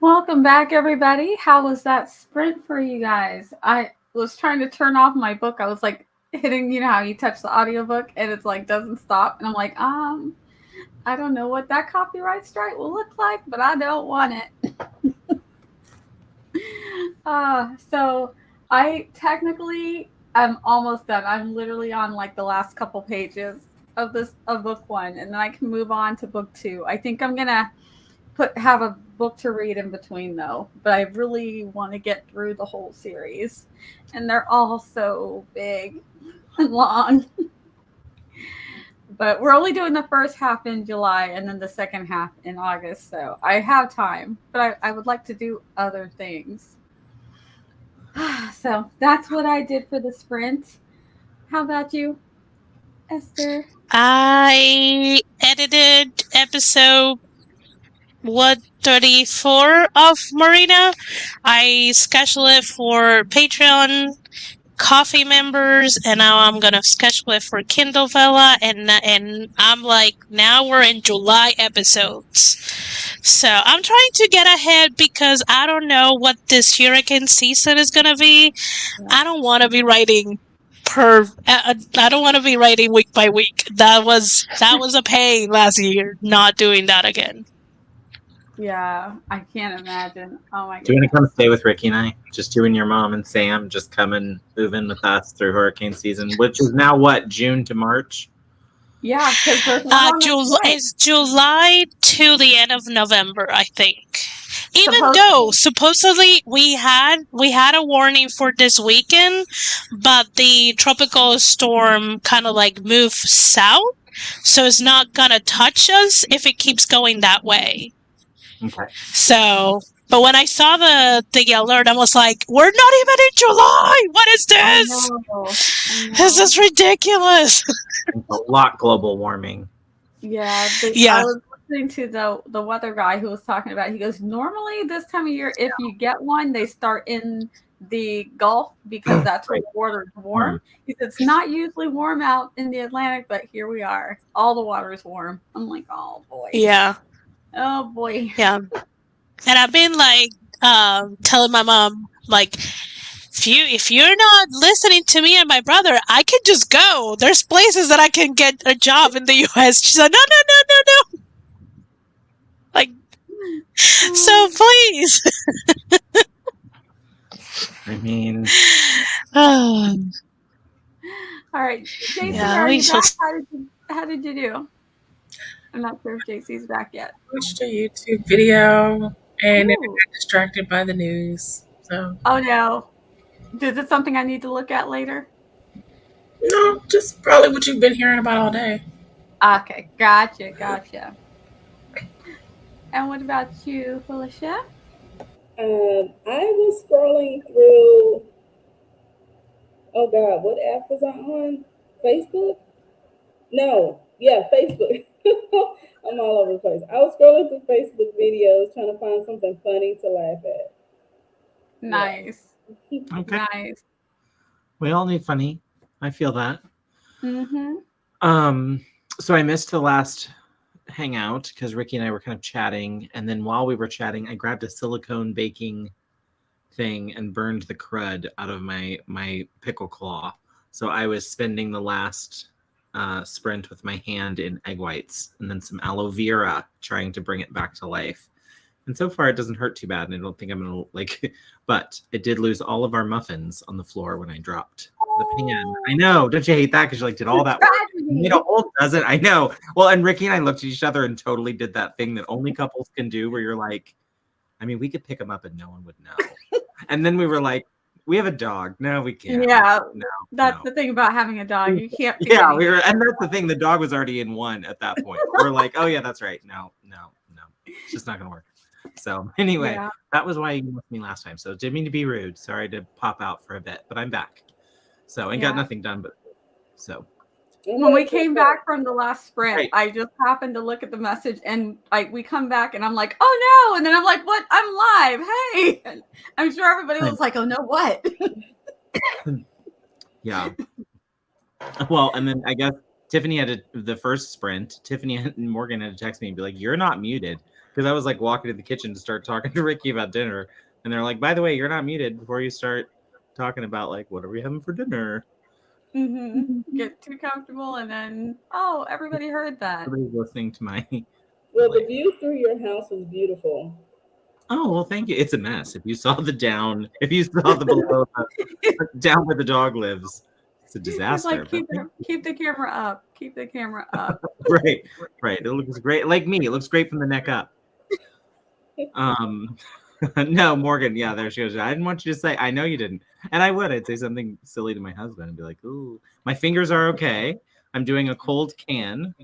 Welcome back, everybody. How was that sprint for you guys? I was trying to turn off my book. I was like hitting, you know how you touch the audiobook and it's like doesn't stop. And I'm like, I don't know what that copyright strike will look like, but I don't want it. So I technically am almost done. I'm literally on like the last couple pages of book one, and then I can move on to book two. I think I'm gonna have a book to read in between though, but I really want to get through the whole series, and they're all so big and long. But we're only doing the first half in July and then the second half in August, so I have time, but I would like to do other things. So that's what I did for the sprint. How about you, Esther? I edited episode 134 of Marina. I scheduled it for Patreon coffee members, and now I'm gonna schedule it for Kindle Vella, and I'm like, now we're in July episodes. So I'm trying to get ahead because I don't know what this hurricane season is gonna be. I don't want to be writing I don't want to be writing week by week. That was a pain last year. Not doing that again. Yeah, I can't imagine. Oh my god. Do you want to come stay with Ricky and I? Just you and your mom and Sam just come and move in with us through hurricane season, which is now what, June to March? Yeah, because It's July to the end of November, I think. Even Supposedly. though supposedly we had a warning for this weekend, but the tropical storm kind of like moved south, so it's not gonna touch us if it keeps going that way. Okay. So, but when I saw the alert, I was like, "We're not even in July. What is this? I know. This is ridiculous." It's a lot global warming. Yeah. Yeah. I was listening to the weather guy who was talking about. He goes, normally this time of year, if you get one, they start in the Gulf because that's where the water is warm. He said it's not usually warm out in the Atlantic, but here we are. All the water is warm. I'm like, oh boy. Yeah. Oh boy. Yeah. And I've been like telling my mom, like, if you're not listening to me and my brother, I can just go. There's places that I can get a job in the US. She said, no. Like, so please. I mean, all right, JC, Yeah, are we you shall- back? How did you do? I'm not sure if JC's back yet. Watched a YouTube video and then I Ooh. got distracted by the news. So Oh no. Is it something I need to look at later? no, just probably what you've been hearing about all day. Okay, gotcha. And what about you, Felicia? I was scrolling through. Oh God, what app was I on? Facebook? No, yeah, Facebook. I'm all over the place. I was scrolling through Facebook videos trying to find something funny to laugh at. Nice. okay. Nice. We all need funny. I feel that. Mm-hmm. So I missed the last hangout because Ricky and I were kind of chatting, and then while we were chatting, I grabbed a silicone baking thing and burned the crud out of my pickle claw. So I was spending the last sprint with my hand in egg whites and then some aloe vera, trying to bring it back to life. And so far, it doesn't hurt too bad, and I don't think I'm gonna like. But it did lose all of our muffins on the floor when I dropped the pan. I know, don't you hate that? Because you like did all that work, you made a whole dozen. I know. Well, and Ricky and I looked at each other and totally did that thing that only couples can do, where you're like, I mean, we could pick them up and no one would know. And then we were like, we have a dog. No, we can't. Yeah, no, that's the thing about having a dog. You can't. Yeah, and that's the thing. The dog was already in one at that point. We're like, oh yeah, that's right. No, it's just not gonna work. So anyway, that was why you missed me last time. So didn't mean to be rude. Sorry to pop out for a bit, but I'm back. So and got nothing done, but so. When we came back from the last sprint, Right. I just happened to look at the message, and like we come back, and I'm like, "Oh no!" And then I'm like, "What? I'm live! Hey!" And I'm sure everybody was like, "Oh no, what?" Yeah. Well, and then I guess Tiffany had the first sprint. Tiffany and Morgan had to text me and be like, "You're not muted." because I was like walking to the kitchen to start talking to Ricky about dinner, and they're like, "By the way, you're not muted before you start talking about like what are we having for dinner." Get too comfortable, and then everybody heard that. Everybody's listening to my. Well, the view through your house was beautiful. Oh well, thank you. It's a mess. If you saw the below, down where the dog lives, it's a disaster. It's like keep the camera up. Keep the camera up. Right. It looks great. Like me, it looks great from the neck up. No, Morgan. Yeah, there she goes. I didn't want you to say. I know you didn't, and I would. I'd say something silly to my husband and be like, "Ooh, my fingers are okay. I'm doing a cold can."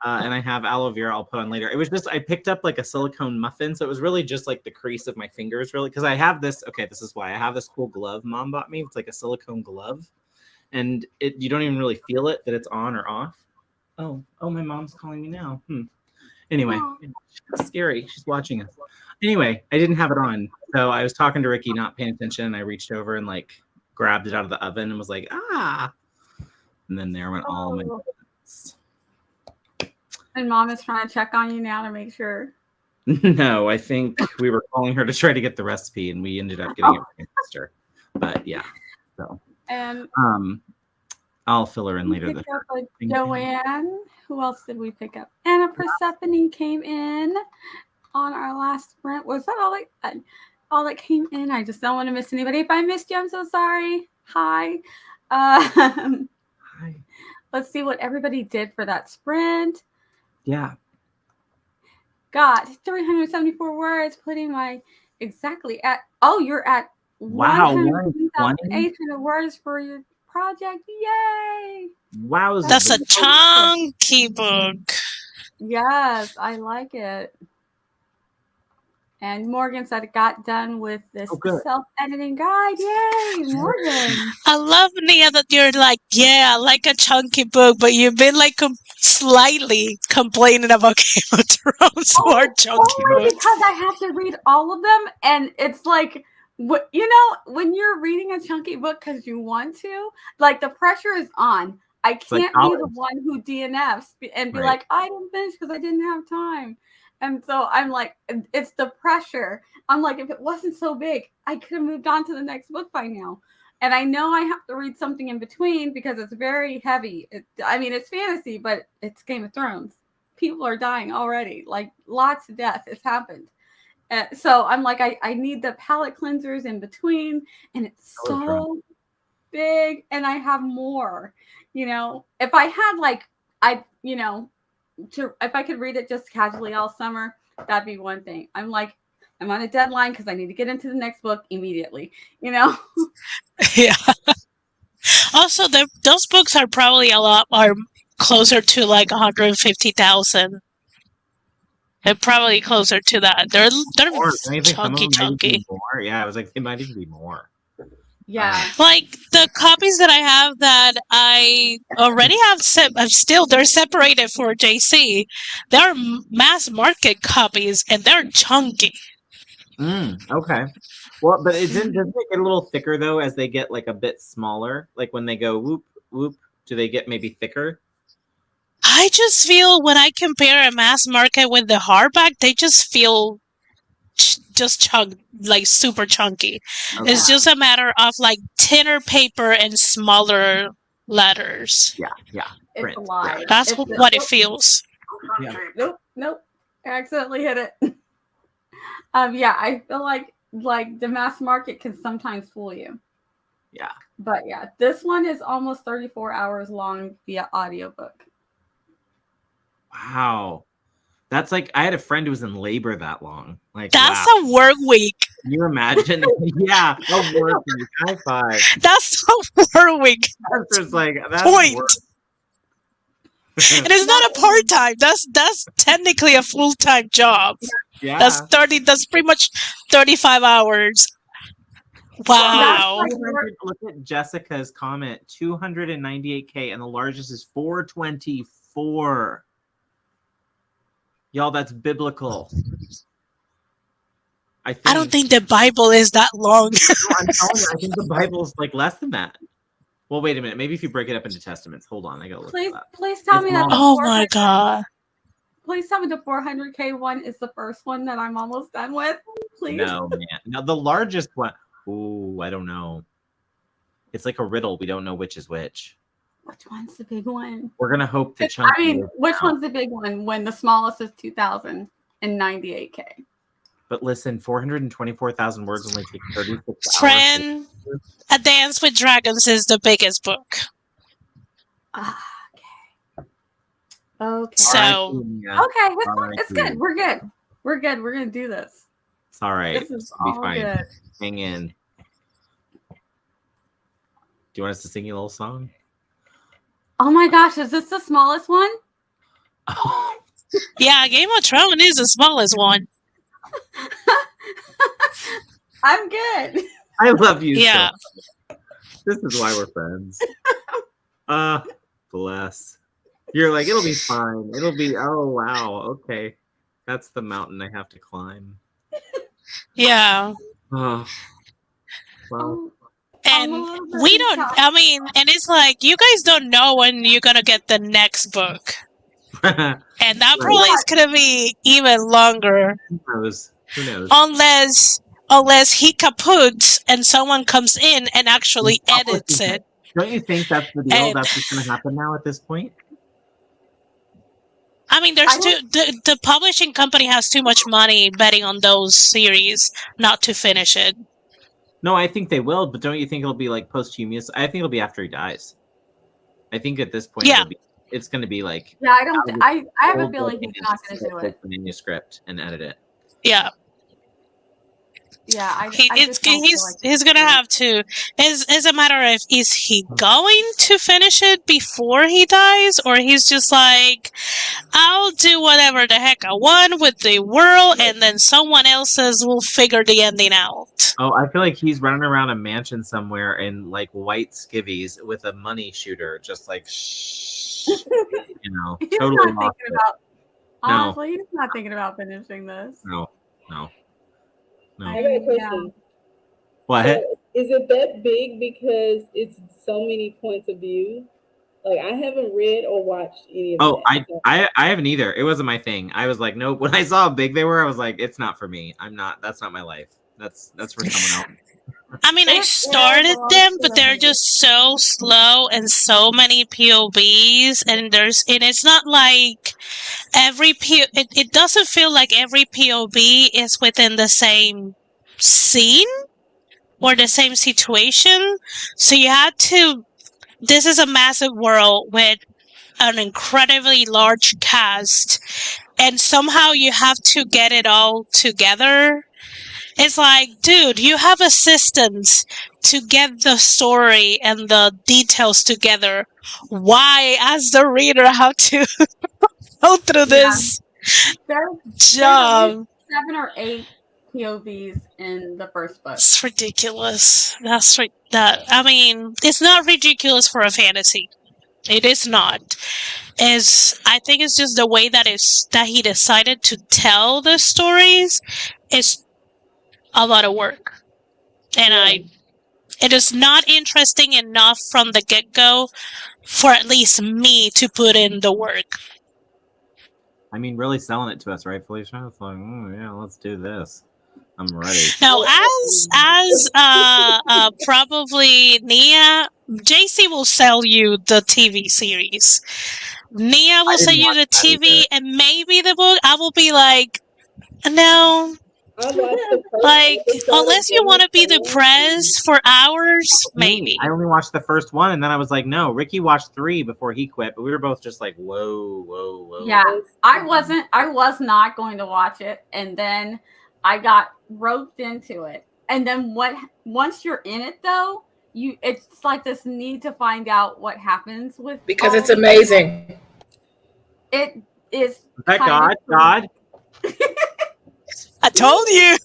And I have aloe vera I'll put on later. It was just I picked up like a silicone muffin, so it was really just like the crease of my fingers, really, because I have this. Okay, this is why I have this cool glove Mom bought me. It's like a silicone glove, and you don't even really feel it that it's on or off. Oh, my mom's calling me now. Anyway, scary. She's watching us. Anyway, I didn't have it on, so I was talking to Ricky, not paying attention, and I reached over and like grabbed it out of the oven and was like, and then there went all my. And Mom is trying to check on you now to make sure. No, I think we were calling her to try to get the recipe, and we ended up getting it from Esther. But yeah, so and I'll fill her in later. Joanne. Who else did we pick up? Anna Persephone came in on our last sprint. Was that all that came in? I just don't want to miss anybody. If I missed you, I'm so sorry. Hi. Hi. Let's see what everybody did for that sprint. Yeah. Got 374 words, putting my exactly at you're at 1,800 words for your project. Yay! Wow, that's a chunky book. Yes, I like it. And Morgan said it got done with this self-editing guide. Yay, Morgan. I love, Nia, that you're like, I like a chunky book, but you've been like slightly complaining about Game of Thrones more chunky books. Because I have to read all of them, and it's like, when you're reading a chunky book because you want to, like the pressure is on. I can't be the one who DNFs and be like, I didn't finish because I didn't have time. And so I'm like, it's the pressure. I'm like, if it wasn't so big, I could have moved on to the next book by now. And I know I have to read something in between because it's very heavy. It's fantasy, but it's Game of Thrones. People are dying already. Like lots of death has happened. So I'm like, I need the palate cleansers in between. And it's so big. And I have more. If I had if I could read it just casually all summer, that'd be one thing. I'm like, I'm on a deadline because I need to get into the next book immediately, Yeah. Also, those books are probably are closer to like 150,000. They're probably closer to that. They're chunky. More. Yeah, I was like, it might even be more. Yeah. Like the copies that I have that I already have they're separated for JC. They're mass market copies and they're chunky. Okay. Well, but doesn't it get a little thicker though as they get like a bit smaller? Like when they go whoop whoop, do they get maybe thicker? I just feel when I compare a mass market with the hardback, they just feel like super chunky. Okay. It's just a matter of like thinner paper and smaller letters. Yeah. It's a lie. That's what it feels. Yeah. Nope. I accidentally hit it. I feel like the mass market can sometimes fool you. Yeah. But yeah, this one is almost 34 hours long via audiobook. Wow. That's like, I had a friend who was in labor that long. Like that's a work week. Can you imagine? Yeah, a work week. High five. That's a work week. That's just like that's point. Work. And it's not a part-time. That's technically a full-time job. Yeah. That's pretty much 35 hours. Wow. Look at Jessica's comment. 298K and the largest is 424. Y'all, that's biblical. I don't think the Bible is that long. No, I'm telling you, I think the Bible's like less than that. Well, wait a minute. Maybe if you break it up into testaments. Hold on, I gotta look at that. Please tell me that. Oh my God. Please tell me the 400K one is the first one that I'm almost done with. Please. No, man. No, the largest one. Ooh, I don't know. It's like a riddle. We don't know which is which. Which one's the big one? We're gonna hope the chunk. I mean, which one's the big one when the smallest is 2,098K? But listen, 424,000 words only take 36 hours. Friend, A Dance with Dragons is the biggest book. Okay. So, okay, it's good. We're good. We're good. We're gonna do this. It's all right. This is It'll be all fine. good. Hang in. Do you want us to sing you a little song? Oh my gosh, is this the smallest one? yeah, Game of Thrones is the smallest one. I'm good. I love you. Yeah. So much. This is why we're friends. Bless. You're like, it'll be fine. It'll be, oh, wow. Okay. That's the mountain I have to climb. Yeah. Oh. Well. And we don't, I mean, and it's like, you guys don't know when you're going to get the next book. And that probably is going to be even longer. Who knows? Who knows? Unless he kaputs and someone comes in and actually edits it. Don't you think that's the deal? That's what's going to happen now at this point? I mean, the publishing company has too much money betting on those series not to finish it. No, I think they will, but don't you think it'll be like posthumous? I think it'll be after he dies. I think at this point, it's going to be like. Yeah, I don't. I have a feeling he's not going to do it. The manuscript and edit it. Yeah. Yeah, he's gonna have to. It's a matter of, is he going to finish it before he dies, or he's just like, I'll do whatever the heck I want with the world, and then someone else's will figure the ending out. Oh, I feel like he's running around a mansion somewhere in like white skivvies with a money shooter, just like shh, you know, he's totally not thinking about. No. Honestly, he's not thinking about finishing this. No. I got a question. What? So, is it that big because it's so many points of view? Like, I haven't read or watched any of that. I haven't either. It wasn't my thing. I was like, nope. When I saw how big they were, I was like, it's not for me. That's not my life. That's for someone else. I mean, I started them, but they're just so slow and so many POVs, and it's not like every it doesn't feel like every POV is within the same scene or the same situation. So you had to. This is a massive world with an incredibly large cast, and somehow you have to get it all together. It's like, dude, you have assistants to get the story and the details together. Why, as the reader, have to go through this job? 7 or 8 POVs in the first book. It's ridiculous. I mean, it's not ridiculous for a fantasy. It is not. I think it's just the way that he decided to tell the stories is a lot of work, and it is not interesting enough from the get-go for at least me to put in the work. I mean, really selling it to us, right, Felicia? It's like, yeah, let's do this. I'm ready. Now, as probably Nia, JC will sell you the TV series. Nia will sell you the TV and maybe the book. I will be like, no. Like, unless you want to be depressed for hours, maybe. I only watched the first one, and then I was like, no. Ricky watched 3 before he quit, but we were both just like, whoa. Yeah, I was not going to watch it, and then I got roped into it. And then once you're in it, though, it's like this need to find out what happens with because it's amazing. It is. Is that God? I told you.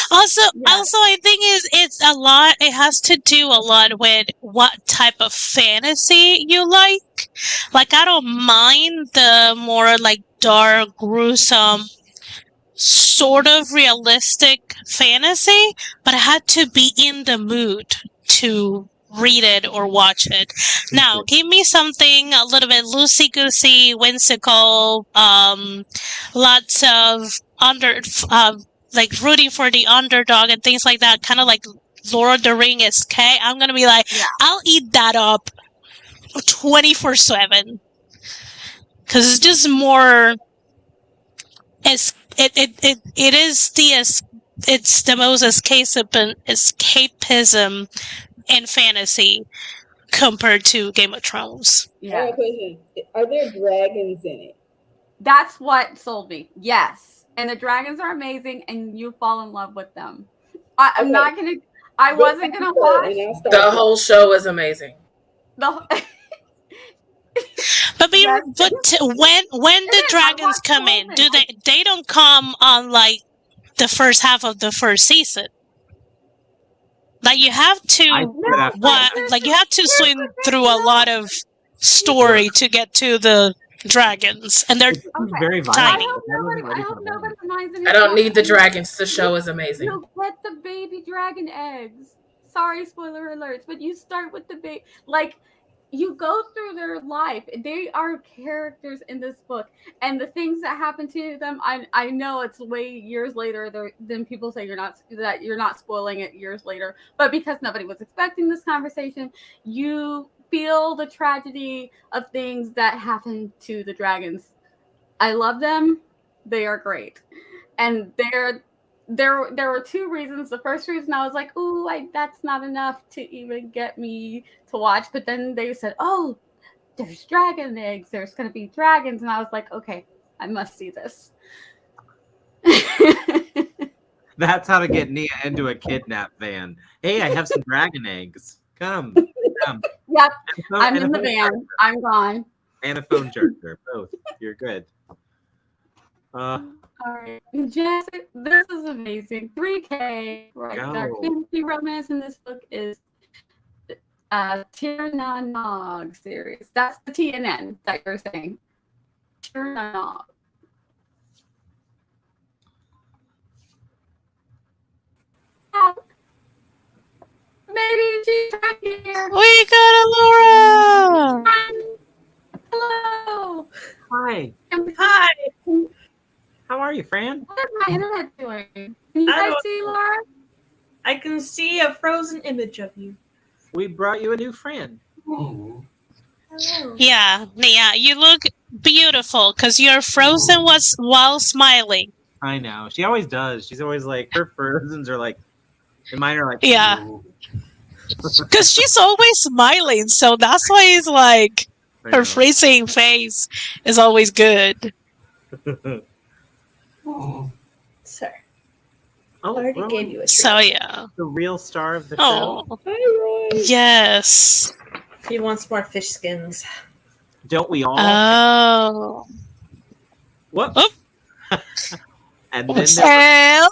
Also, I think it's a lot. It has to do a lot with what type of fantasy you like. Like, I don't mind the more like dark, gruesome, sort of realistic fantasy, but I had to be in the mood to read it or watch it. Now, give me something a little bit loosey goosey, whimsical, lots of like rooting for the underdog and things like that, kind of like Lord of the Rings. Okay, I'm gonna be like, Yeah. I'll eat that up 24/7 because it's just more. It's the most escapism in fantasy compared to Game of Thrones. I Yeah. have a question. Are there dragons in it? That's what sold me. Yes. And the dragons are amazing and you fall in love with them. I'm Okay. not going to, I wasn't going to watch And I'll start The whole show is amazing. the. But Yes. when the is, I dragons watched come all in, of do they don't come on like the first half of the first season? Like you have to you have to swim through a lot of story to get to the dragons, and they're It's very I violent. tiny. hope nobody minds any I don't need the questions. dragons. The show is amazing. You get the baby dragon eggs. Sorry, spoiler alerts, but you start with the baby. Like, you go through their life. They are characters in this book, and the things that happen to them. I know it's way years later than people say you're not spoiling it years later, but because nobody was expecting this conversation, you feel the tragedy of things that happen to the dragons. I love them. They are great. And there were two reasons. The first reason I was like, ooh, that's not enough to even get me to watch. But then they said, oh, there's dragon eggs. There's going to be dragons. And I was like, okay, I must see this. That's how to get Nia into a kidnap van. Hey, I have some dragon eggs. Come. Yep, I'm And in the van. I'm gone. And a phone charger. Both. You're good. All right, Jess, this is amazing. 3K, right? Dark fantasy romance in this book is Tirna Nog series. That's the TNN that you're saying. Tirna Nog. Maybe she's right here. We got a Laura. Hello. Hi. Hi. How are you, Fran? What is my internet doing? Can you guys see Laura? I can see a frozen image of you. We brought you a new Fran. Hello. Yeah, Nia, you look beautiful because you're frozen while smiling. I know. She always does. She's always like, her frozens are like, and mine are like, yeah. Because she's always smiling, so that's why it's like her freezing face is always good. Sir. I already gave you a treat. So yeah. The real star of the show. show. Hi, Roy. Yes. He wants more fish skins. Don't we all? Oh. What? And then Well.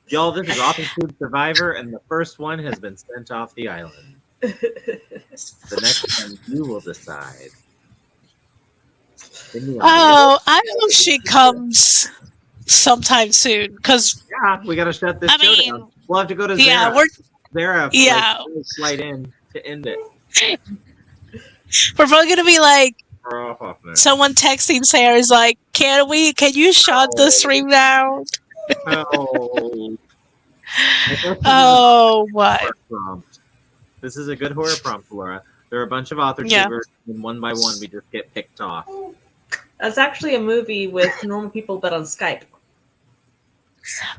y'all, this is Office Food Survivor, and the first one has been sent off the island. The next one, you will decide. Oh, I hope she comes sometime soon. Because yeah, we gotta shut this show down. We'll have to go to Zara. Yeah, Zara. Yeah. Like, slide in to end it. We're probably gonna be like Oh, someone texting Sarah is like, Can you shut the stream down? Oh. Oh, what? Prompt. This is a good horror prompt, Laura. There are a bunch of author Yeah. tubers, and one by one we just get picked off. That's actually a movie with normal people, but on Skype.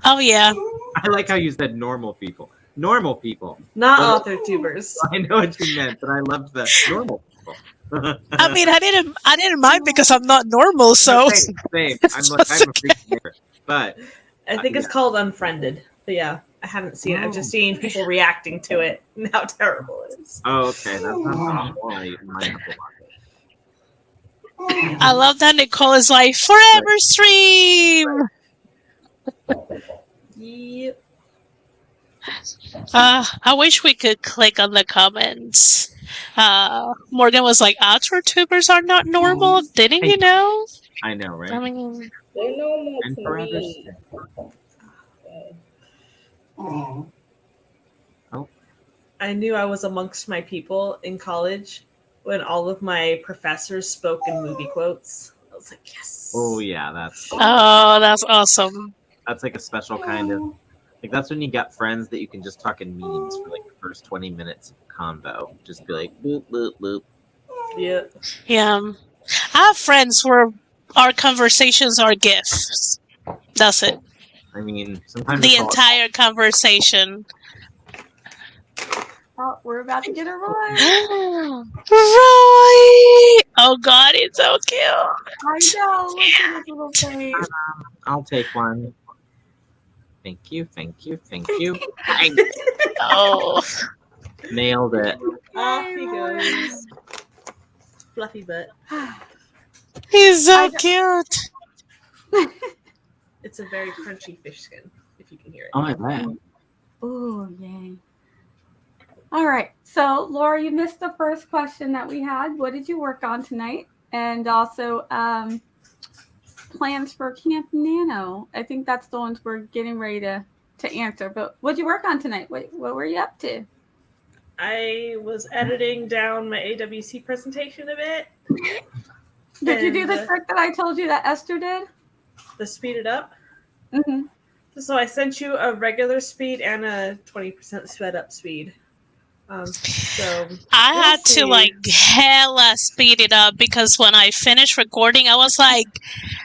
Oh yeah. I like how you said normal people. Normal people. Not Well, author tubers. I know what you meant, but I loved the normal people. I mean, I didn't mind because I'm not normal, so Same. I'm a freak nerd, but I think it's called Unfriended. But yeah, I haven't seen it. I've just seen people reacting to it and how terrible it is. oh, okay, that's not awful. I might have to watch it. I love that Nicole is like forever stream. Yep. I wish we could click on the comments. Morgan was like, "Outdoor tubers are not normal." Didn't you know? I know, right? I mean, They're normal And to forever me. Oh. I knew I was amongst my people in college when all of my professors spoke in movie quotes. I was like, yes. Oh yeah, that's awesome. that's like a special kind of like that's when you got friends that you can just talk in memes for like the first 20 minutes of convo. Just be like boop boop boop. Yeah. Yeah. I have friends where our conversations are gifs. That's it. I mean, sometimes The it's all- entire conversation. Oh, we're about to get a Roy. Roy! Oh God, he's so cute. I know. Look at his little face. I'll take one. Thank you, thank you, thank you. I Oh, nailed it. Off he goes. Fluffy butt. he's so cute. It's a very crunchy fish skin, if you can hear it. Oh, I bet. Oh, yay. All right. So, Laura, you missed the first question that we had. What did you work on tonight? And also plans for Camp Nano. I think that's the ones we're getting ready to answer. But what did you work on tonight? What were you up to? I was editing down my AWC presentation a bit. Did you do And, the trick that I told you that Esther did? The speed it up. Mm-hmm. So I sent you a regular speed and a 20% sped up speed. So I we'll had see. to like hella speed it up because when I finished recording, I was like,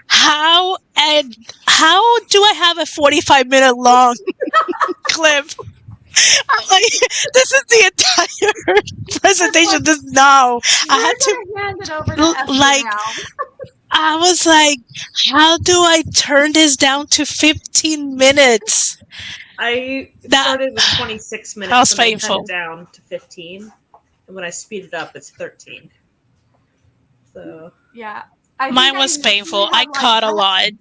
how do I have a 45-minute long clip? I'm like, this is the entire presentation. This no, I had to hand it over to Esther like. now. I was like, how do I turn this down to 15 minutes? I That- started with 26 minutes That was and I cut painful. it down to 15. And when I speed it up, it's 13. So Yeah. Mine was painful. I caught a lot.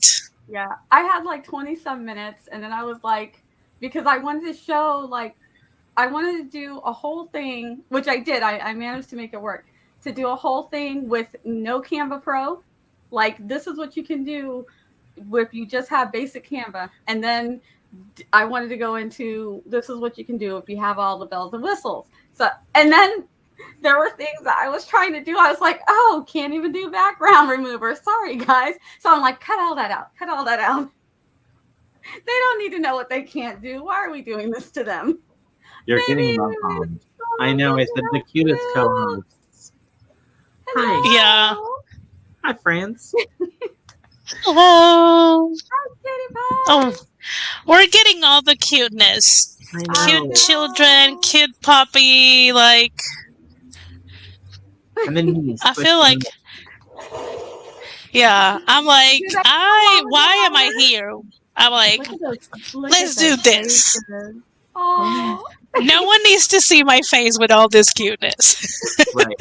Yeah. I had like 20-some minutes, and then I was like, because I wanted to show, like, I wanted to do a whole thing, which I did. I managed to make it work, to do a whole thing with no Canva Pro. Like, this is what you can do if you just have basic Canva. And then I wanted to go into, this is what you can do if you have all the bells and whistles. So, and then there were things that I was trying to do. I was like, oh, can't even do background remover. Sorry, guys. So I'm like, cut all that out. Cut all that out. They don't need to know what they can't do. Why are we doing this to them? You're Maybe getting love bombed. I know, I said the cutest co-hosts. Hello. Hi. Yeah. Hi, friends. Hello. Hi, kitty pie. Oh, we're getting all the cuteness. I know. Cute children, cute puppy, like. And then me, I feel like. Yeah, I'm like, why am I here? I'm like, let's do this. Oh, No one needs to see my face with all this cuteness. right.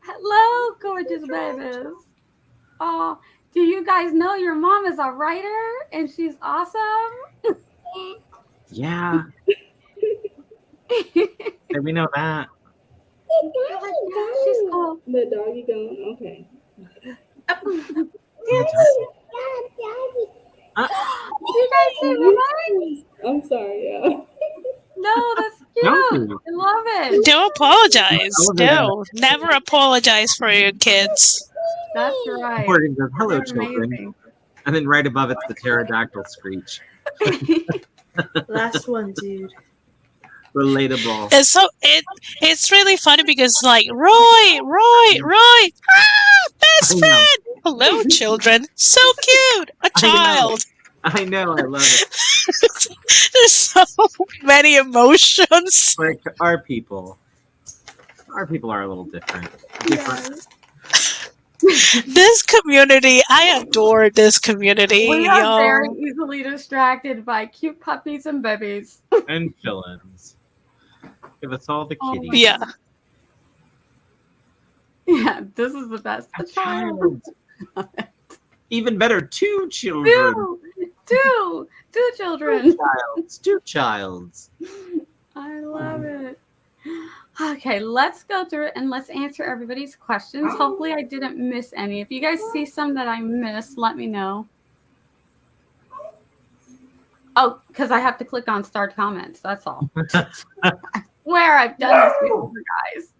hello, gorgeous babies. Oh, do you guys know your mom is a writer and she's awesome? Yeah. Yeah, we know that. She's cool. The doggy gone. Okay. You guys see that? I'm sorry, yeah. No, that's cute. No. I love it. Don't apologize. No, never apologize for your kids. That's right. Morgan goes, hello, They're children. amazing. And then right above it's the pterodactyl screech. last one, dude. Relatable. And so it's really funny because like Roy, best I know. friend. Hello, children. So cute. A child. I know, I love it. There's so many emotions. Like our people are a little different. This community, I adore this community. We are y'all. very easily distracted by cute puppies and babies. And fill-ins. Give us all the Oh my kitties. Yeah. Yeah, this is the best. A A child. Even better, two children. Two children. Two childs. I love it. Okay, let's go through it and let's answer everybody's questions. Hopefully I didn't miss any. If you guys see some that I missed, let me know. Oh, because I have to click on start comments. That's all. I swear I've done this before, guys.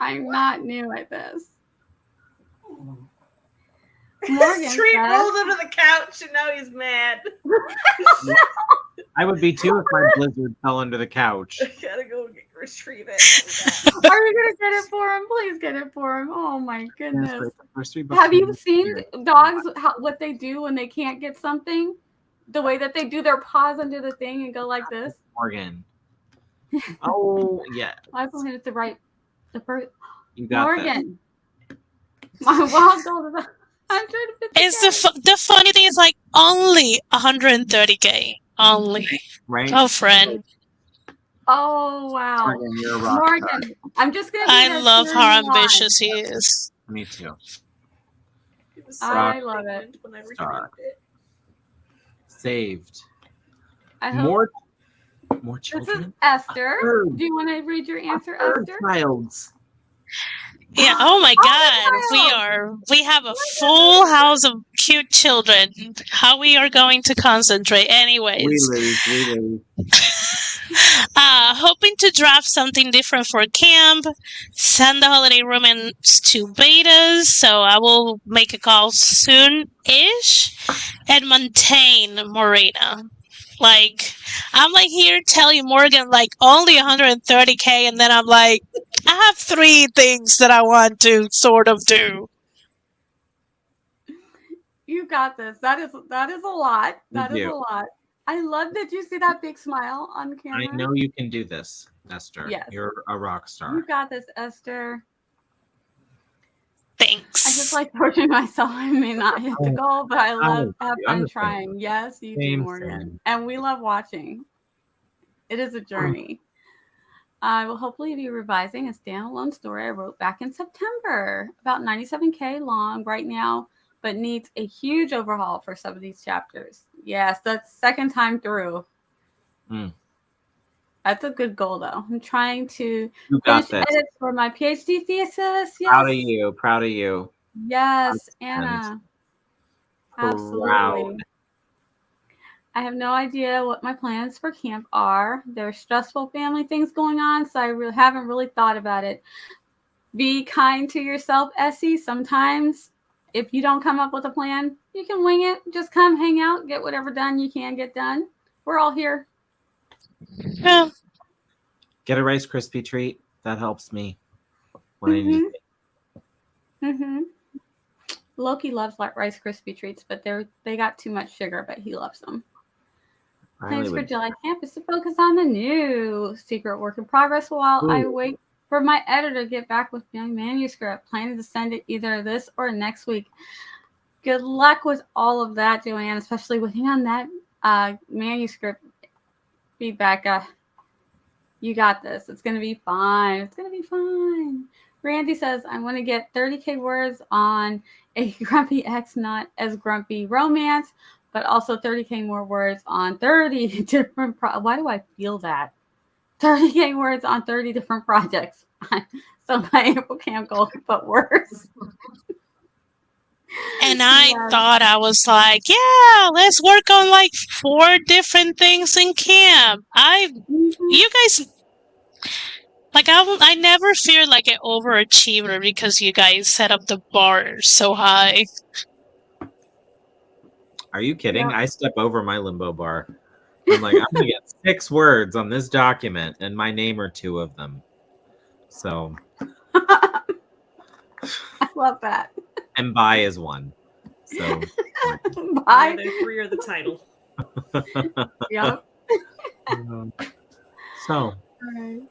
I'm not new at this. Morgan Treat says, rolled under the couch and now he's mad. I would be too if my blizzard fell under the couch. I gotta go retrieve it. are you gonna get it for him? Please get it for him. Oh my goodness. Have you seen dogs what they do when they can't get something? The way that they do their paws under the thing and go like this. Morgan. Oh yeah. I believe it's the first. You got Morgan. My wild dog. I'm trying to fit It's the funny thing is like only 130K. Only. Right. Oh, friend. Oh wow. Morgan, you're a rock Morgan. star. I'm just gonna. I love how ambitious he is. Me too. I love it. When I Star. retrieved it. Saved. I hope. More This children. is Esther. Third. Do you want to read your answer, Third Esther? child's. Yeah. Oh my Oh, God. We have a full house of cute children. How we are going to concentrate, anyways. We lose. Hoping to draft something different for camp. Send the holiday romance to betas, so I will make a call soon-ish. And maintain Morena. Like, I'm like here telling Morgan like only 130K, and then I'm like, I have 3 things that I want to sort of do. You got this. That is a lot. That is you. a lot. I love that you see that big smile on camera. I know you can do this, Esther. Yes. You're a rock star. You got this, Esther. Thanks. I just like torturing myself. I may not hit the goal, but I love have I'm fun the same. trying. Yes, you do, Same, Morgan. same. And we love watching. It is a journey. I will hopefully be revising a standalone story I wrote back in September, about 97K long right now, but needs a huge overhaul for some of these chapters. Yes, that's second time through. Mm. That's a good goal, though. I'm trying to You got finish this. edits for my PhD thesis. Yes. Proud of you. Proud of you. Yes, And Anna. Absolutely. proud. I have no idea what my plans for camp are. There's stressful family things going on, so I haven't really thought about it. Be kind to yourself, Essie. Sometimes if you don't come up with a plan, you can wing it. Just come hang out, get whatever done you can get done. We're all here. Yeah. Get a Rice Krispie treat. That helps me when I need it. Mm-hmm. Loki loves like Rice Krispie treats, but they got too much sugar, but he loves them. Plans for July campus to focus on the new secret work in progress while I wait for my editor to get back with my manuscript. Planning to send it either this or next week. Good luck with all of that, Joanne, especially waiting on that manuscript feedback. You got this. It's going to be fine. It's going to be fine. Randy says, I want to get 30K words on a grumpy ex, not as grumpy romance, but also 30K more words on 30 different why do I feel that? 30K words on 30 different projects. So my April camp goal could put worse. And I thought I was like, yeah, let's work on like 4 different things in camp. You guys, like I never feel like an overachiever because you guys set up the bar so high. Are you kidding? I step over my limbo bar. I'm like, I'm gonna get 6 words on this document, and my name are 2 of them. So I love that. And by is 1. So Bye. The 3 are the title. Yep. So All right.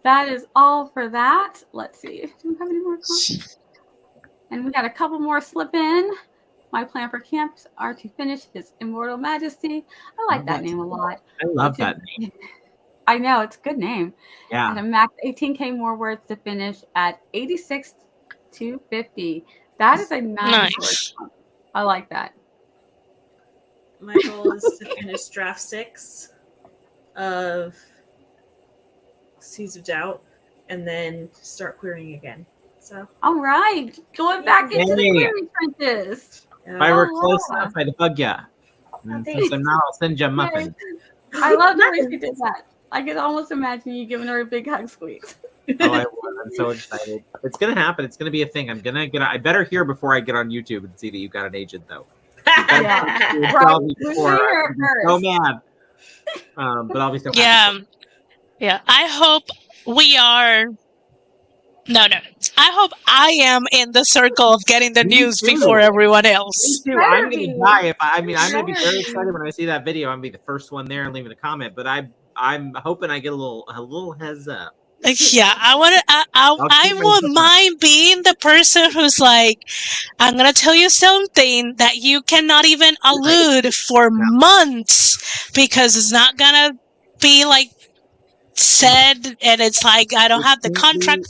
That is all for that. Let's see. Do we have any more comments? And we got a couple more slip in. My plan for camps are to finish His Immortal Majesty. I like that name a lot. I love that name. I know, it's a good name. Yeah. And a max 18K more words to finish at 86 to 50. That is a nice word. I like that. My goal is to finish draft 6 of Seeds of Doubt and then start querying again. So all right. Going back into the query trenches. If I were close enough, I'd hug ya. And since I'm not, I'll send you a muffin. I love the way she did that. I could almost imagine you giving her a big hug squeeze. Oh, I would. I'm so excited. It's gonna happen. It's gonna be a thing. I better hear before I get on YouTube and see that you've got an agent, though. Yeah. Tell Right. me We before. hear I'm it so first. mad. But I'll be so happy. Yeah. Yeah. I hope we are. No. I hope I am in the circle of getting the Me news too. before everyone Me else. too. Better I'm gonna be. die if I'm gonna be Better very be. excited when I see that video. I'm gonna be the first one there and leaving a comment. But I'm hoping I get a little heads up. Yeah, I won't mind being the person who's like, I'm gonna tell you something that you cannot even allude for months because it's not gonna be like said, and it's like I don't have the contract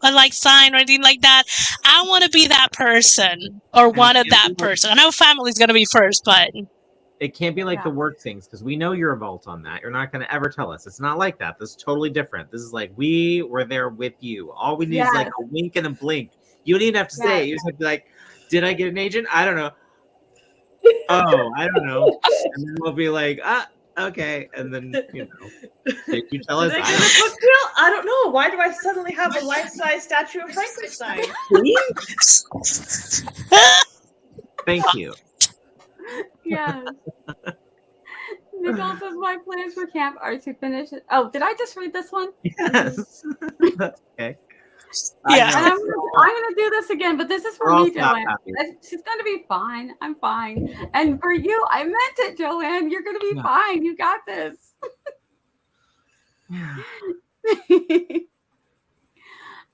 like signed or anything like that. I want to be that person or one of that person. I know family's gonna be first, but it can't be like the work things because we know you're a vault on that. You're not going to ever tell us. It's not like that. This is totally different. This is like we were there with you. All we need is like a wink and a blink. You don't even have to say it. You just have to be like, did I get an agent? I don't know. Oh, I don't know. And then we'll be like, okay. And then, did you tell us? Did I get a book deal? I don't know. Why do I suddenly have a life-size statue of Frankenstein? Thank you. Yes. Nicole says my plans for camp are to finish it. Oh, did I just read this one? Yes. That's okay. Yeah. And I'm gonna do this again, but this is for me, Joanne. She's gonna be fine. I'm fine. And for you, I meant it, Joanne. You're gonna be fine. You got this.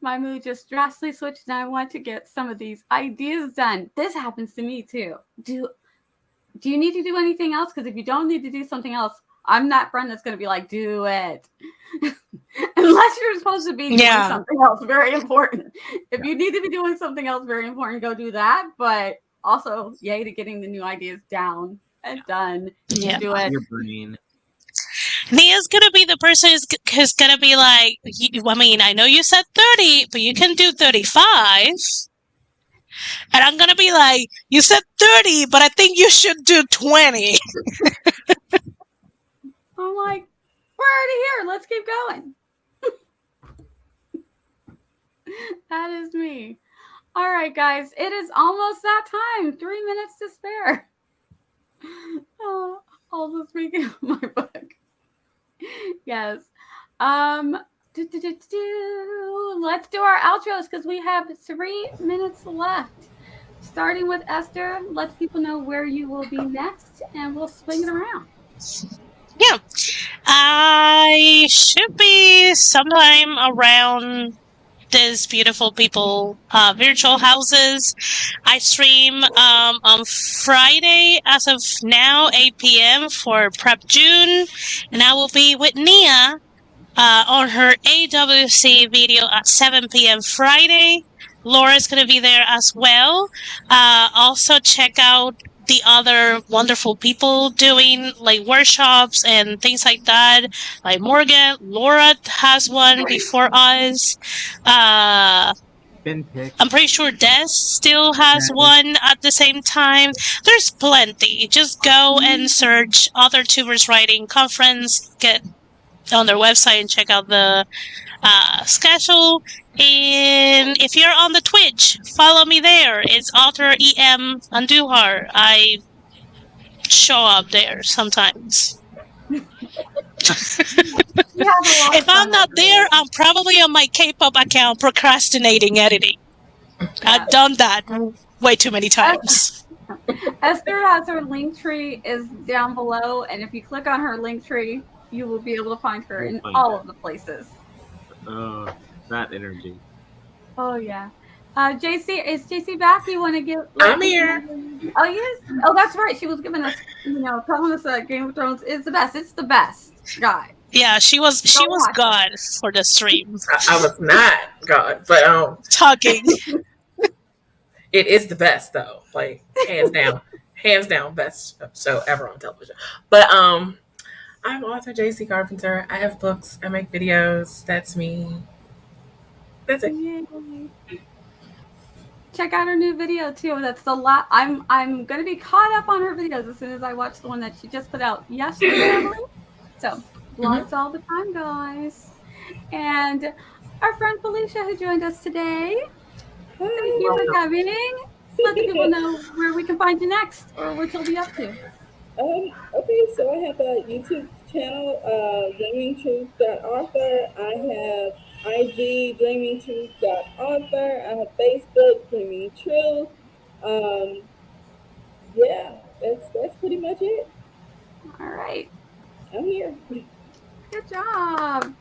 My mood just drastically switched, and I want to get some of these ideas done. This happens to me too. Do you need to do anything else? Because if you don't need to do something else, I'm that friend that's going to be like, do it. Unless you're supposed to be doing something else very important. If you need to be doing something else very important, go do that. But also, yay to getting the new ideas down and done. Yeah. Do it. Your brain. Nia's gonna be the person who's gonna be like, I mean, I know you said 30, but you can do 35. And I'm gonna be like, you said 30, but I think you should do 20. I'm like, we're already here. Let's keep going. That is me. All right, guys. It is almost that time. 3 minutes to spare. Oh, I'll just make it my book. Yes. Let's do our outros because we have 3 minutes left. Starting with Esther, let people know where you will be next, and we'll swing it around. Yeah. I should be sometime around these beautiful people virtual houses. I stream on Friday as of now, 8 p.m. for Prep June, and I will be with Nia on her AWC video at 7 p.m. Friday. Laura's going to be there as well. Also check out the other wonderful people doing like workshops and things like that. Like Morgan, Laura has one before us. I'm pretty sure Des still has one at the same time. There's plenty. Just go and search Author Tubers Writing Conference. Get on their website and check out the schedule. And if you're on the Twitch, follow me there. It's Author EM Andujar. I show up there sometimes. If I'm not there, I'm probably on my K-pop account procrastinating editing. I've done that way too many times. Esther has her link tree is down below, and if you click on her link tree, you will be able to find her in all of the places. That energy. Oh yeah. JC, is JC back? You want to give? I'm here. Oh yes. Oh, that's right. She was giving us, telling us that Game of Thrones is the best. It's the best, guy. Yeah, she was God for the stream. I was not God, but talking. It is the best though, like hands down, best show ever on television. But I'm author JC Carpenter. I have books. I make videos. That's me. That's it. Yay. check out her new video too. That's the last. I'm gonna be caught up on her videos as soon as I watch the one that she just put out yesterday, I believe. So vlogs all the time, guys. And our friend Felicia, who joined us today. Thank you for coming. Let the people know where we can find you next, or what you'll be up to. Okay, so I have a YouTube channel, dreamingtruth.author. I have IG, dreamingtruth.author. I have Facebook, Dreaming Truth. Yeah, that's pretty much it. All right. I'm here. Good job.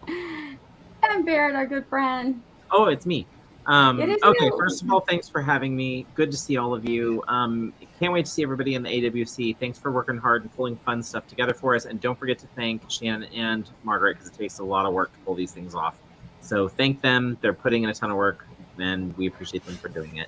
And Barrett, our good friend. Oh, it's me. It is Okay, you. first of all, thanks for having me. Good to see all of you. Can't wait to see everybody in the AWC. Thanks for working hard and pulling fun stuff together for us. And don't forget to thank Shannon and Margaret, because it takes a lot of work to pull these things off. So thank them. They're putting in a ton of work, and we appreciate them for doing it.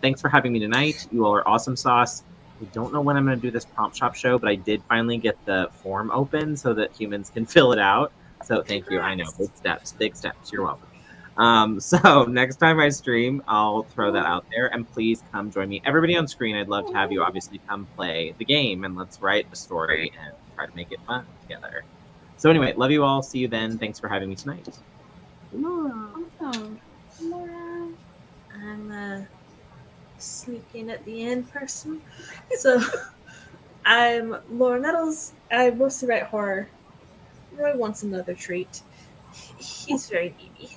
Thanks for having me tonight. You all are awesome sauce. I don't know when I'm going to do this prompt shop show, but I did finally get the form open so that humans can fill it out. So thank you. I know, big steps, big steps. You're welcome. So next time I stream, I'll throw that out there, and please come join me. Everybody on screen, I'd love to have you obviously come play the game, and let's write a story and try to make it fun together. So anyway, love you all. See you then. Thanks for having me tonight. Awesome. Laura. I'm sneaking at the end person. So I'm Laura Nettles. I mostly write horror. Roy wants another treat. He's very needy.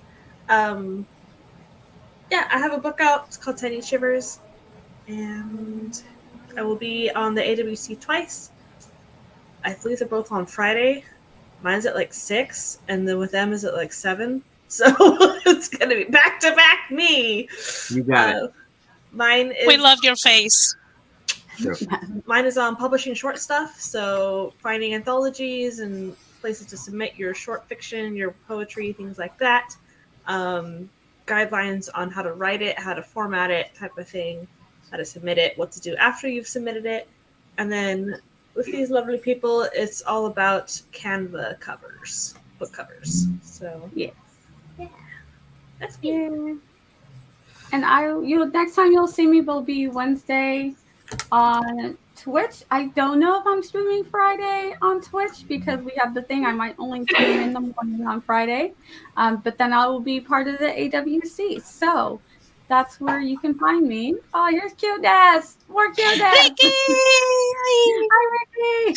Yeah, I have a book out. It's called Tiny Shivers, and I will be on the AWC twice. I believe they're both on Friday. Mine's at like 6, and then with them is at like 7. So it's gonna be back to back me. You got it. Mine is. We love your face. Sure. Mine is on publishing short stuff, so finding anthologies and places to submit your short fiction, your poetry, things like that. Guidelines on how to write it, how to format it, type of thing, how to submit it, what to do after you've submitted it. And then with these lovely people, it's all about Canva covers, book covers. So Yes. Yeah. That's me. Yeah. And next time you'll see me will be Wednesday on Twitch. I don't know if I'm streaming Friday on Twitch because we have the thing. I might only stream in the morning on Friday, but then I will be part of the AWC. So that's where you can find me. Oh, here's cute Des. More cute Des. Ricky! Hi, Ricky.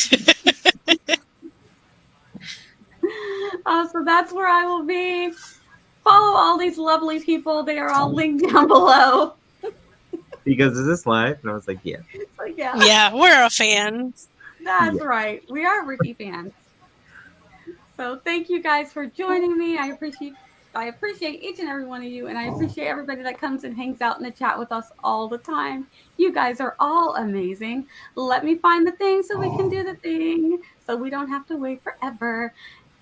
So that's where I will be. Follow all these lovely people. They are all linked down below. Because is this live? And I was like, yeah. Like, yeah. Yeah, we're a fan. That's right. We are Ricky fans. So thank you guys for joining me. I appreciate each and every one of you, and I appreciate everybody that comes and hangs out in the chat with us all the time. You guys are all amazing. Let me find the thing so we can do the thing, so we don't have to wait forever.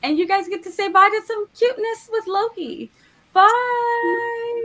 And you guys get to say bye to some cuteness with Loki. Bye.